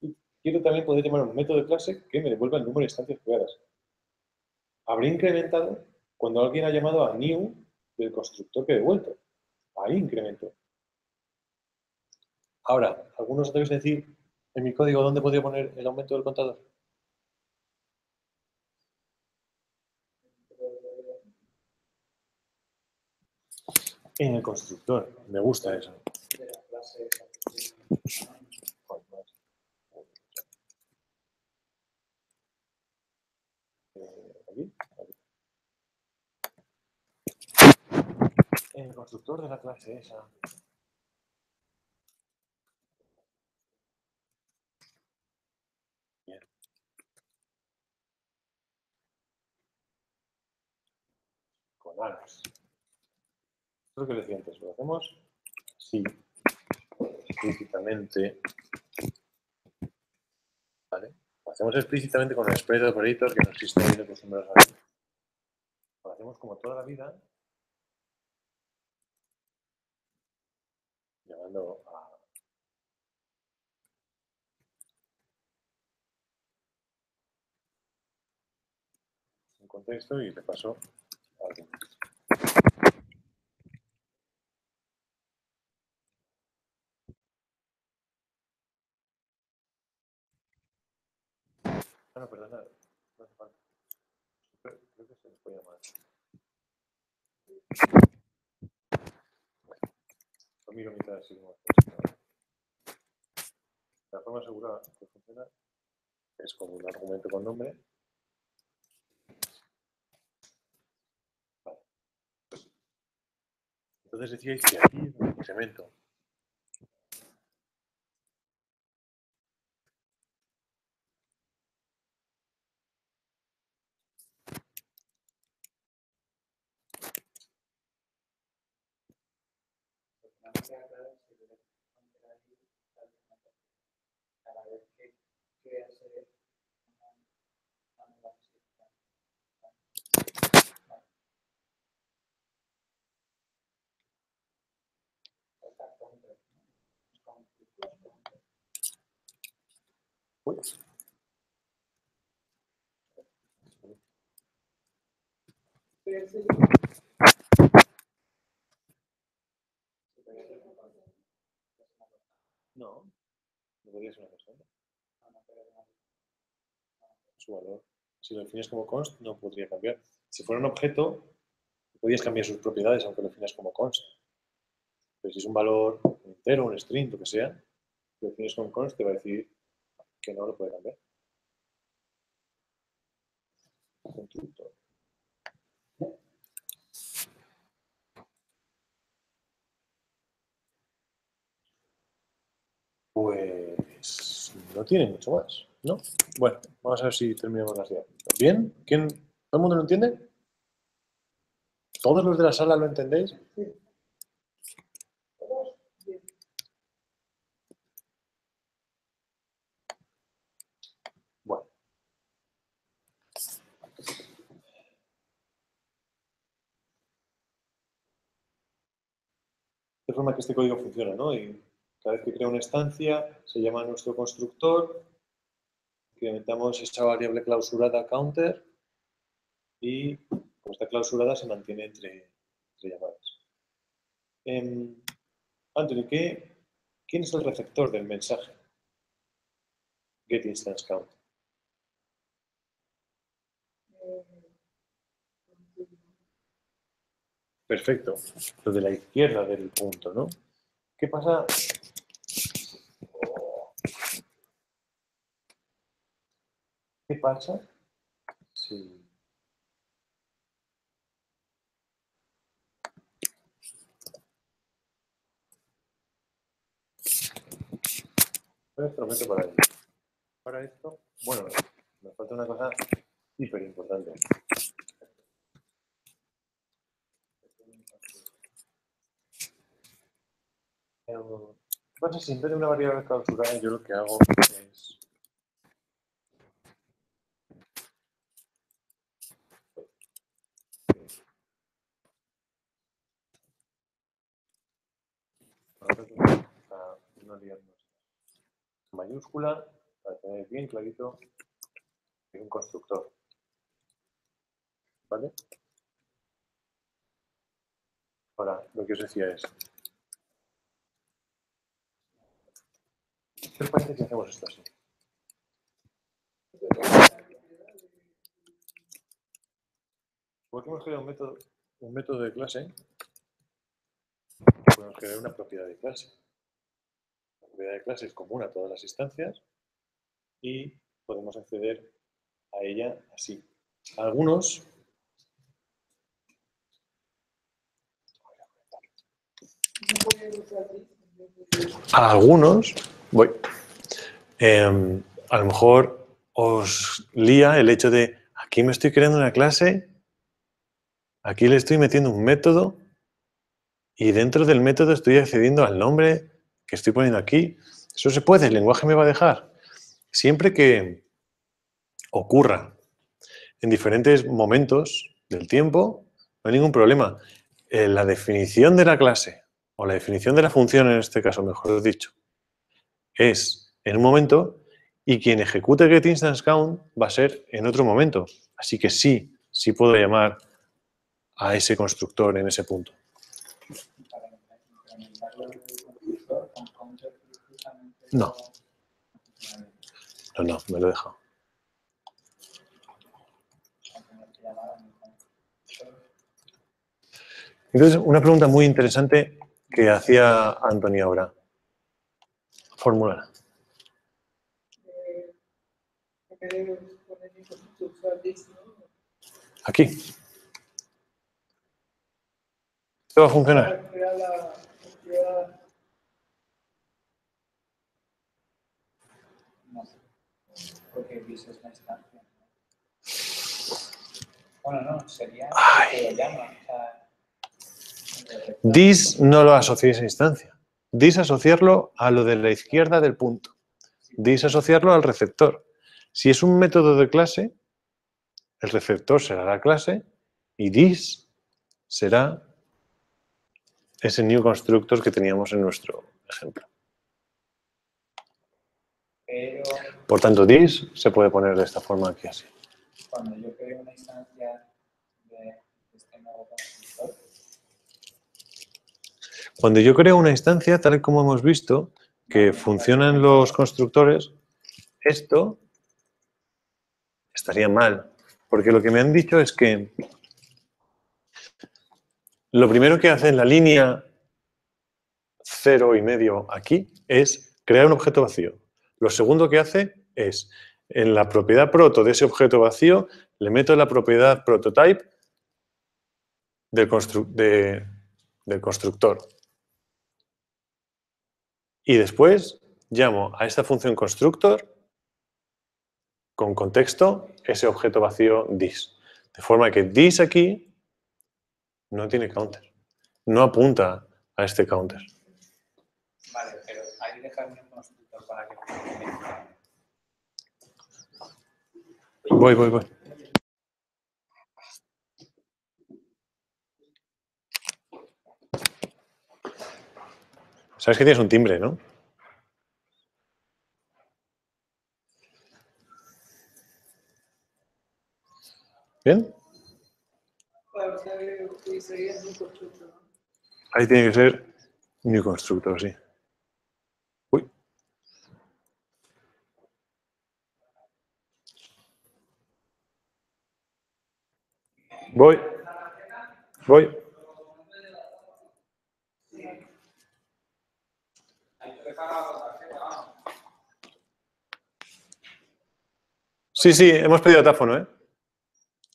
Y quiero también poder llamar a un método de clase que me devuelva el número de instancias creadas. Habré incrementado cuando alguien ha llamado a new del constructor que he devuelto. Ahí incremento. Ahora, algunos debéis decir en mi código dónde podría poner el aumento del contador. En el constructor. Me gusta eso. Aquí. En el constructor de la clase esa. Bien. Con aras. Esto es lo que decía antes. Lo hacemos así, explícitamente. ¿Vale? Lo hacemos explícitamente con el spread operator que nos está bien acostumbrados a ver. Lo hacemos como toda la vida, llamando a un contexto y le paso a alguien. Ah, no, perdona, no hace falta. Creo que se les puede llamar. Lo miro mientras seguimos. La forma segura que funciona es con un argumento con nombre. Vale. Entonces decíais que aquí es un incremento. cada vez que hace una nueva visita. Uy. No, no podría ser una constante. Su valor. Si lo defines como const, no podría cambiar. Si fuera un objeto, podrías cambiar sus propiedades, aunque lo defines como const. Pero si es un valor entero, un string, lo que sea, lo defines como const, te va a decir que no lo puede cambiar. Constructor. Pues no tiene mucho más, ¿no? Bueno, vamos a ver si terminamos las ideas. ¿Bien? ¿Quién? ¿Todo el mundo lo entiende? ¿Todos los de la sala lo entendéis? Sí. Bueno. De forma que este código funciona, ¿no? Y cada vez que crea una instancia, se llama nuestro constructor, incrementamos esa variable clausurada counter y como está clausurada se mantiene entre llamadas. Anthony, ¿quién es el receptor del mensaje? getInstanceCount. Perfecto. Lo de la izquierda del punto, ¿no? ¿Qué pasa? ¿Qué pasa si... Esto lo meto para ahí. Para esto, bueno, me falta una cosa hiper importante. ¿Qué pasa si en vez de una variable clausurada yo lo que hago es... Para no liarnos. Mayúscula, para tener bien clarito, es un constructor. ¿Vale? Ahora, lo que os decía es... ¿Qué os parece si hacemos esto así? Porque hemos creado un método de clase, podemos crear una propiedad de clase. La propiedad de clase es común a todas las instancias y podemos acceder a ella así. Algunos voy. A lo mejor os lía el hecho de aquí me estoy creando una clase, aquí le estoy metiendo un método y dentro del método estoy accediendo al nombre que estoy poniendo aquí. Eso se puede, el lenguaje me va a dejar. Siempre que ocurra en diferentes momentos del tiempo, no hay ningún problema. La definición de la clase, o la definición de la función en este caso, mejor dicho, es en un momento y quien ejecute getInstanceCount va a ser en otro momento. Así que sí puedo llamar a ese constructor en ese punto. Para implementarlo en el constructor con counter precisamente. No, me lo he dejado. Entonces, una pregunta muy interesante que hacía Antonio ahora. Fórmula. Aquí. ¿Esto va a funcionar? No, porque this es la instancia. Bueno, no, sería que lo llama. This no lo asociéis a instancia. This asociarlo a lo de la izquierda del punto. this asociarlo al receptor. Si es un método de clase, el receptor será la clase y this será ese new constructor que teníamos en nuestro ejemplo. Pero Por tanto, this se puede poner de esta forma aquí así. cuando yo creo una instancia de este nuevo constructor, Cuando yo creo una instancia, tal y como hemos visto, que funcionan los constructores, esto estaría mal. Porque lo que me han dicho es que lo primero que hace en la línea 0,5 aquí es crear un objeto vacío. Lo segundo que hace es, en la propiedad proto de ese objeto vacío, le meto la propiedad prototype del constructor. Y después llamo a esta función constructor con contexto ese objeto vacío this. De forma que this aquí no tiene counter. No apunta a este counter. vale, pero hay que dejarme un constructor para que funcione. Voy. Sabes que tienes un timbre, ¿no? ¿Bien? Claro, sería un constructor. Ahí tiene que ser new constructor, sí. Uy. Voy. Sí, hemos pedido datáfono, ¿eh?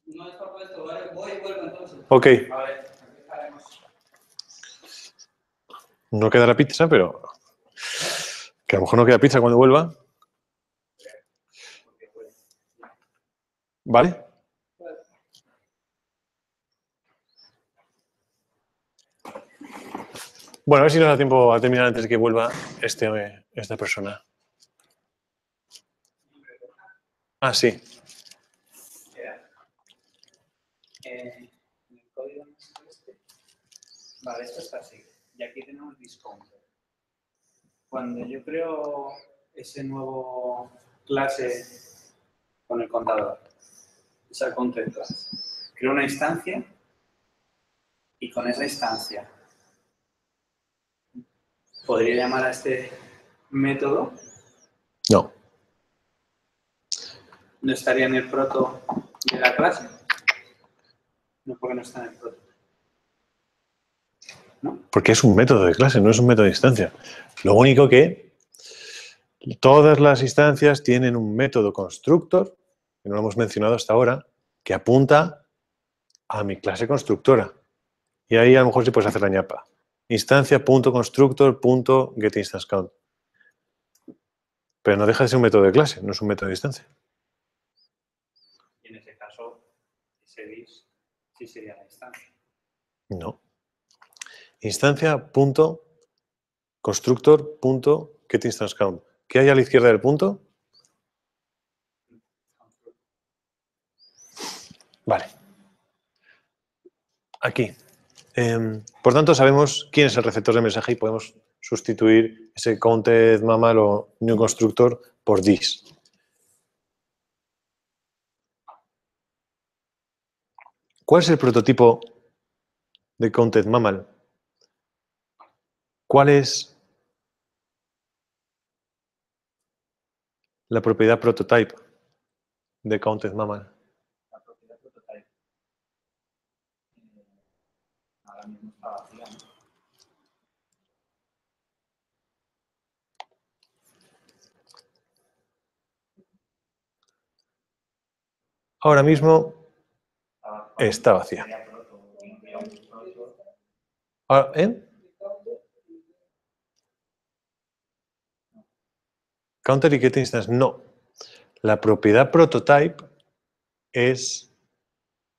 No está puesto, ¿vale? Voy y vuelvo entonces. Ok. Vale, empezaremos. No quedará pizza, pero... Que a lo mejor no queda pizza cuando vuelva. ¿Vale? Bueno, a ver si nos da tiempo a terminar antes de que vuelva esta persona. Ah, sí. En el código no es este. Vale, esto está así. Y aquí tenemos discounter. Cuando yo creo ese nuevo clase con el contador, esa content class, creo una instancia y con esa instancia podría llamar a este método. No. No estaría en el proto de la clase. No, porque no está en el proto. Porque es un método de clase, no es un método de instancia. Lo único que todas las instancias tienen un método constructor, que no lo hemos mencionado hasta ahora, que apunta a mi clase constructora. Y ahí a lo mejor sí puedes hacer la ñapa. Instancia.constructor.getInstanceCount. Pero no deja de ser un método de clase, no es un método de instancia. Y en ese caso, ese dis sí sería la instancia. No. Instancia.constructor.getInstanceCount. ¿Qué hay a la izquierda del punto? Vale. Aquí. Por tanto, sabemos quién es el receptor de mensaje y podemos sustituir ese counted mammal o new constructor por this. ¿Cuál es el prototipo de counted mammal? ¿Cuál es la propiedad prototype de counted mammal? La propiedad prototype. Ahora mismo está vacía, ¿no? Ahora mismo está vacía. Sería proto. Ahora, ¿eh? Counter y get instance, no. La propiedad prototype es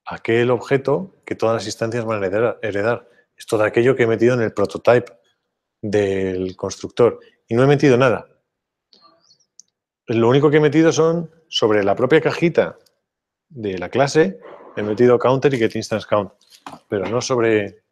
aquel objeto que todas las instancias van a heredar. Es todo aquello que he metido en el prototype del constructor. Y no he metido nada. Lo único que he metido son sobre la propia cajita de la clase, he metido counter y getInstanceCount, pero no sobre...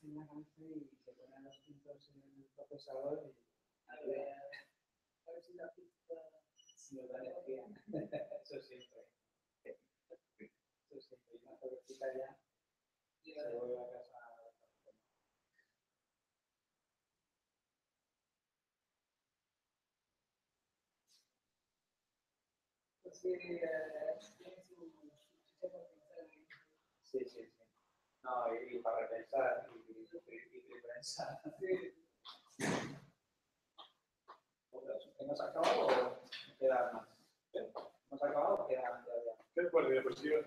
En la canción y se ponen los puntos en el procesador y a ver si la pista nos da energía. Eso siempre. Eso siempre. Y una pobrecita ya se vuelve a casa. Pues sí, tiene su sí, sí, sí. No, y para repensar y pensar. Sí. ¿Hemos acabado o queda más? ¿Hemos acabado o queda más todavía? ¿Qué es por diapositiva?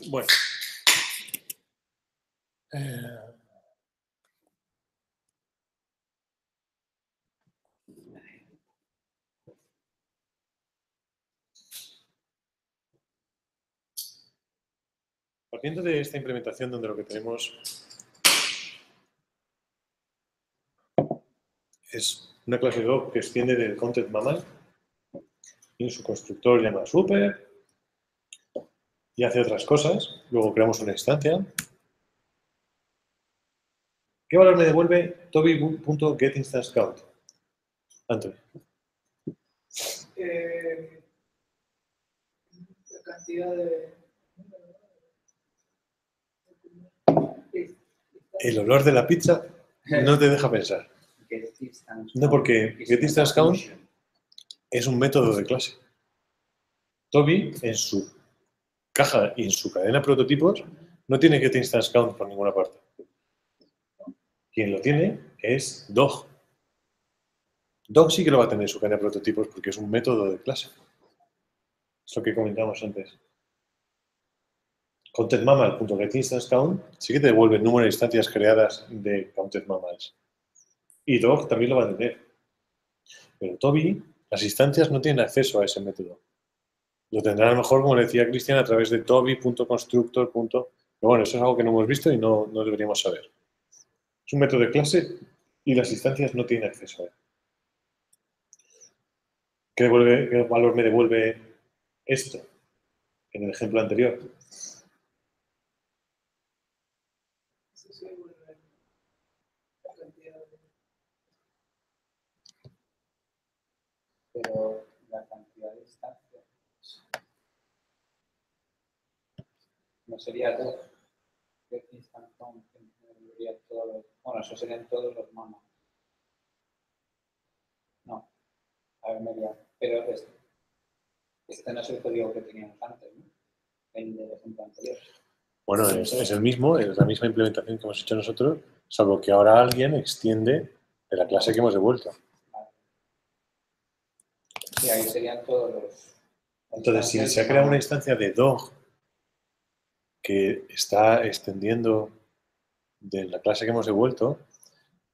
Bueno. Partiendo de esta implementación donde lo que tenemos es una clase doc que extiende del content mammal y su constructor llama super y hace otras cosas. Luego creamos una instancia. ¿Qué valor me devuelve toby.getInstanceCount? Anthony. La cantidad de... El olor de la pizza no te deja pensar. No, porque getInstanceCount es un método de clase. Toby, en su caja y en su cadena de prototipos, no tiene getInstanceCount por ninguna parte. Quien lo tiene es Dog. Dog sí que lo va a tener en su cadena de prototipos porque es un método de clase. Es lo que comentamos antes. ContentMammal.getInstanceCount sí que te devuelve el número de instancias creadas de ContentMammals. Y Dog también lo va a tener. Pero Toby, las instancias no tienen acceso a ese método. Lo tendrá a lo mejor, como le decía Cristian, a través de toby.constructor. Pero bueno, eso es algo que no hemos visto y no deberíamos saber. Es un método de clase y las instancias no tienen acceso a él. ¿Qué valor me devuelve esto en el ejemplo anterior? Eso sí, bueno, la cantidad de... Pero la cantidad de instancias no sería 2. Get instant count, bueno, eso serían todos los manos. No, a ver, media. Pero este no es el código que teníamos antes, ¿no? El del ejemplo anterior. Bueno, es el mismo, es la misma implementación que hemos hecho nosotros, salvo que ahora alguien extiende de la clase que hemos devuelto. Vale. Y ahí serían todos los... Entonces, si se ha creado una instancia de dog que está extendiendo de la clase que hemos devuelto,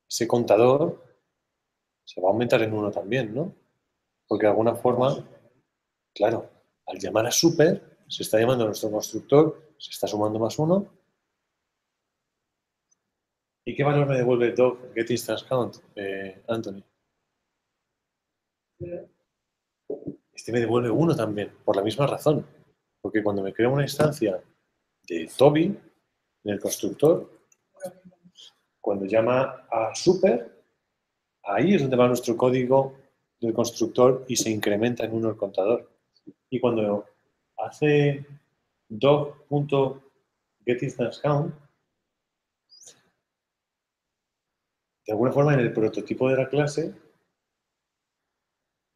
ese contador se va a aumentar en 1 también, ¿no? Porque de alguna forma, claro, al llamar a super, se está llamando a nuestro constructor, se está sumando +1. ¿Y qué valor me devuelve dog get instance count, Anthony? Este me devuelve 1 también, por la misma razón. Porque cuando me creo una instancia de Toby en el constructor, cuando llama a super, ahí es donde va nuestro código del constructor y se incrementa en 1 el contador. Y cuando hace dog.getInstanceCount, de alguna forma en el prototipo de la clase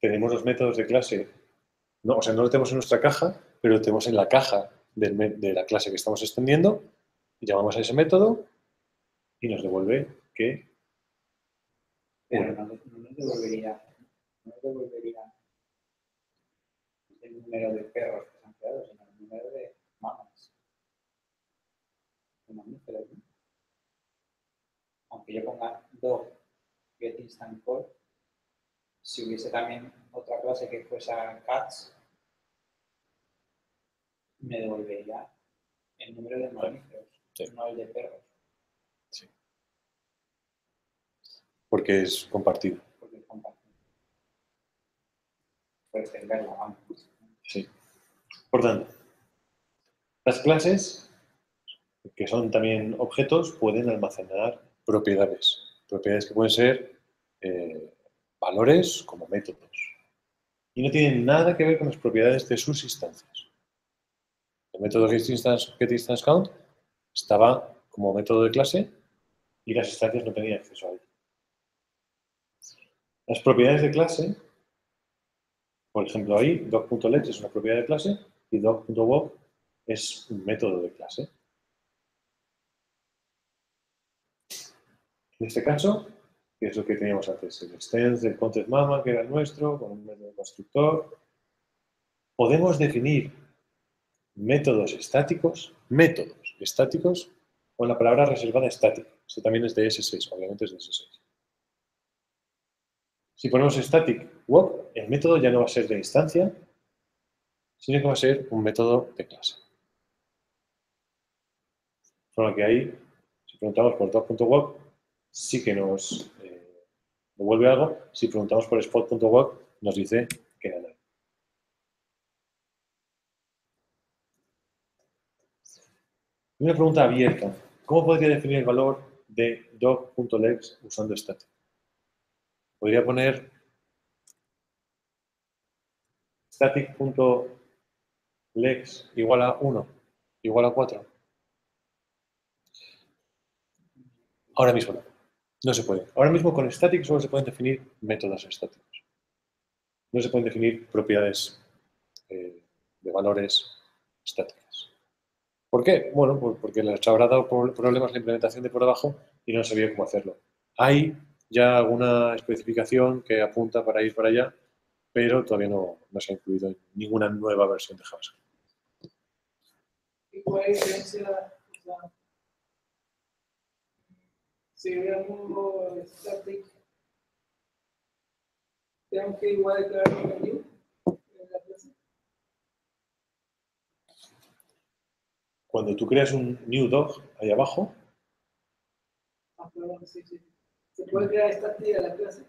tenemos los métodos de clase, no, o sea, no lo tenemos en nuestra caja, pero lo tenemos en la caja de la clase que estamos extendiendo, y llamamos a ese método y nos devuelve que... Pero no nos devolvería el número de perros que se han creado, sino el número de mamas. De mamíferos, ¿no? Aunque yo ponga dog get instant call, si hubiese también otra clase que fuese cats, me devolvería el número de mamíferos, Sí. no el de perros. Sí. Porque es compartido. Porque es compartido. Por extenderla, vamos. Sí. Por tanto, las clases, que son también objetos, pueden almacenar propiedades. Propiedades que pueden ser valores como métodos. Y no tienen nada que ver con las propiedades de sus instancias. El método getInstanceCount estaba como método de clase y las instancias no tenían acceso a él. Las propiedades de clase, por ejemplo ahí, doc.let es una propiedad de clase y doc.walk es un método de clase. En este caso, que es lo que teníamos antes, el extends del content-mama, que era el nuestro, con un método constructor, podemos definir métodos estáticos con la palabra reservada static. Esto también es de S6, obviamente es de S6. Si ponemos static walk, el método ya no va a ser de instancia, sino que va a ser un método de clase. De forma que ahí, si preguntamos por doc.walk, sí que nos devuelve algo. Si preguntamos por spot.walk, nos dice que nada. Una pregunta abierta. ¿Cómo podría definir el valor de doc.lex usando static? Podría poner static.lex igual a 1, igual a 4. Ahora mismo no. No se puede. Ahora mismo con static solo se pueden definir métodos estáticos. No se pueden definir propiedades de valores estáticas. ¿Por qué? Bueno, porque les habrá dado problemas la implementación de por debajo y no sabía cómo hacerlo. Hay ya alguna especificación que apunta para ir para allá, pero todavía no se ha incluido en ninguna nueva versión de JavaScript. ¿Y cuál es la diferencia? O sea, si veamos static, tenemos que igual declarar un objetivo en la clase. cuando tú creas un new dog ahí abajo, Ah, perdón, sí, sí. ¿Se puede crear esta tía de la clase?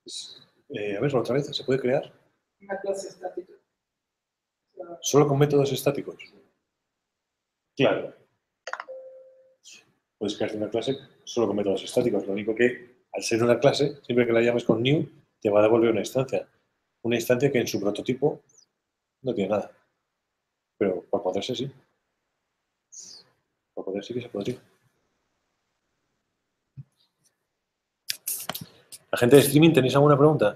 a ver, otra vez, ¿se puede crear Una clase estática. O sea, solo con métodos estáticos? Claro. Puedes crear una clase solo con métodos estáticos. Lo único que, al ser una clase, siempre que la llames con new, te va a devolver una instancia. Una instancia que en su prototipo no tiene nada. Pero por poderse sí. Por poder sí que se podría. La gente de streaming, ¿tenéis alguna pregunta?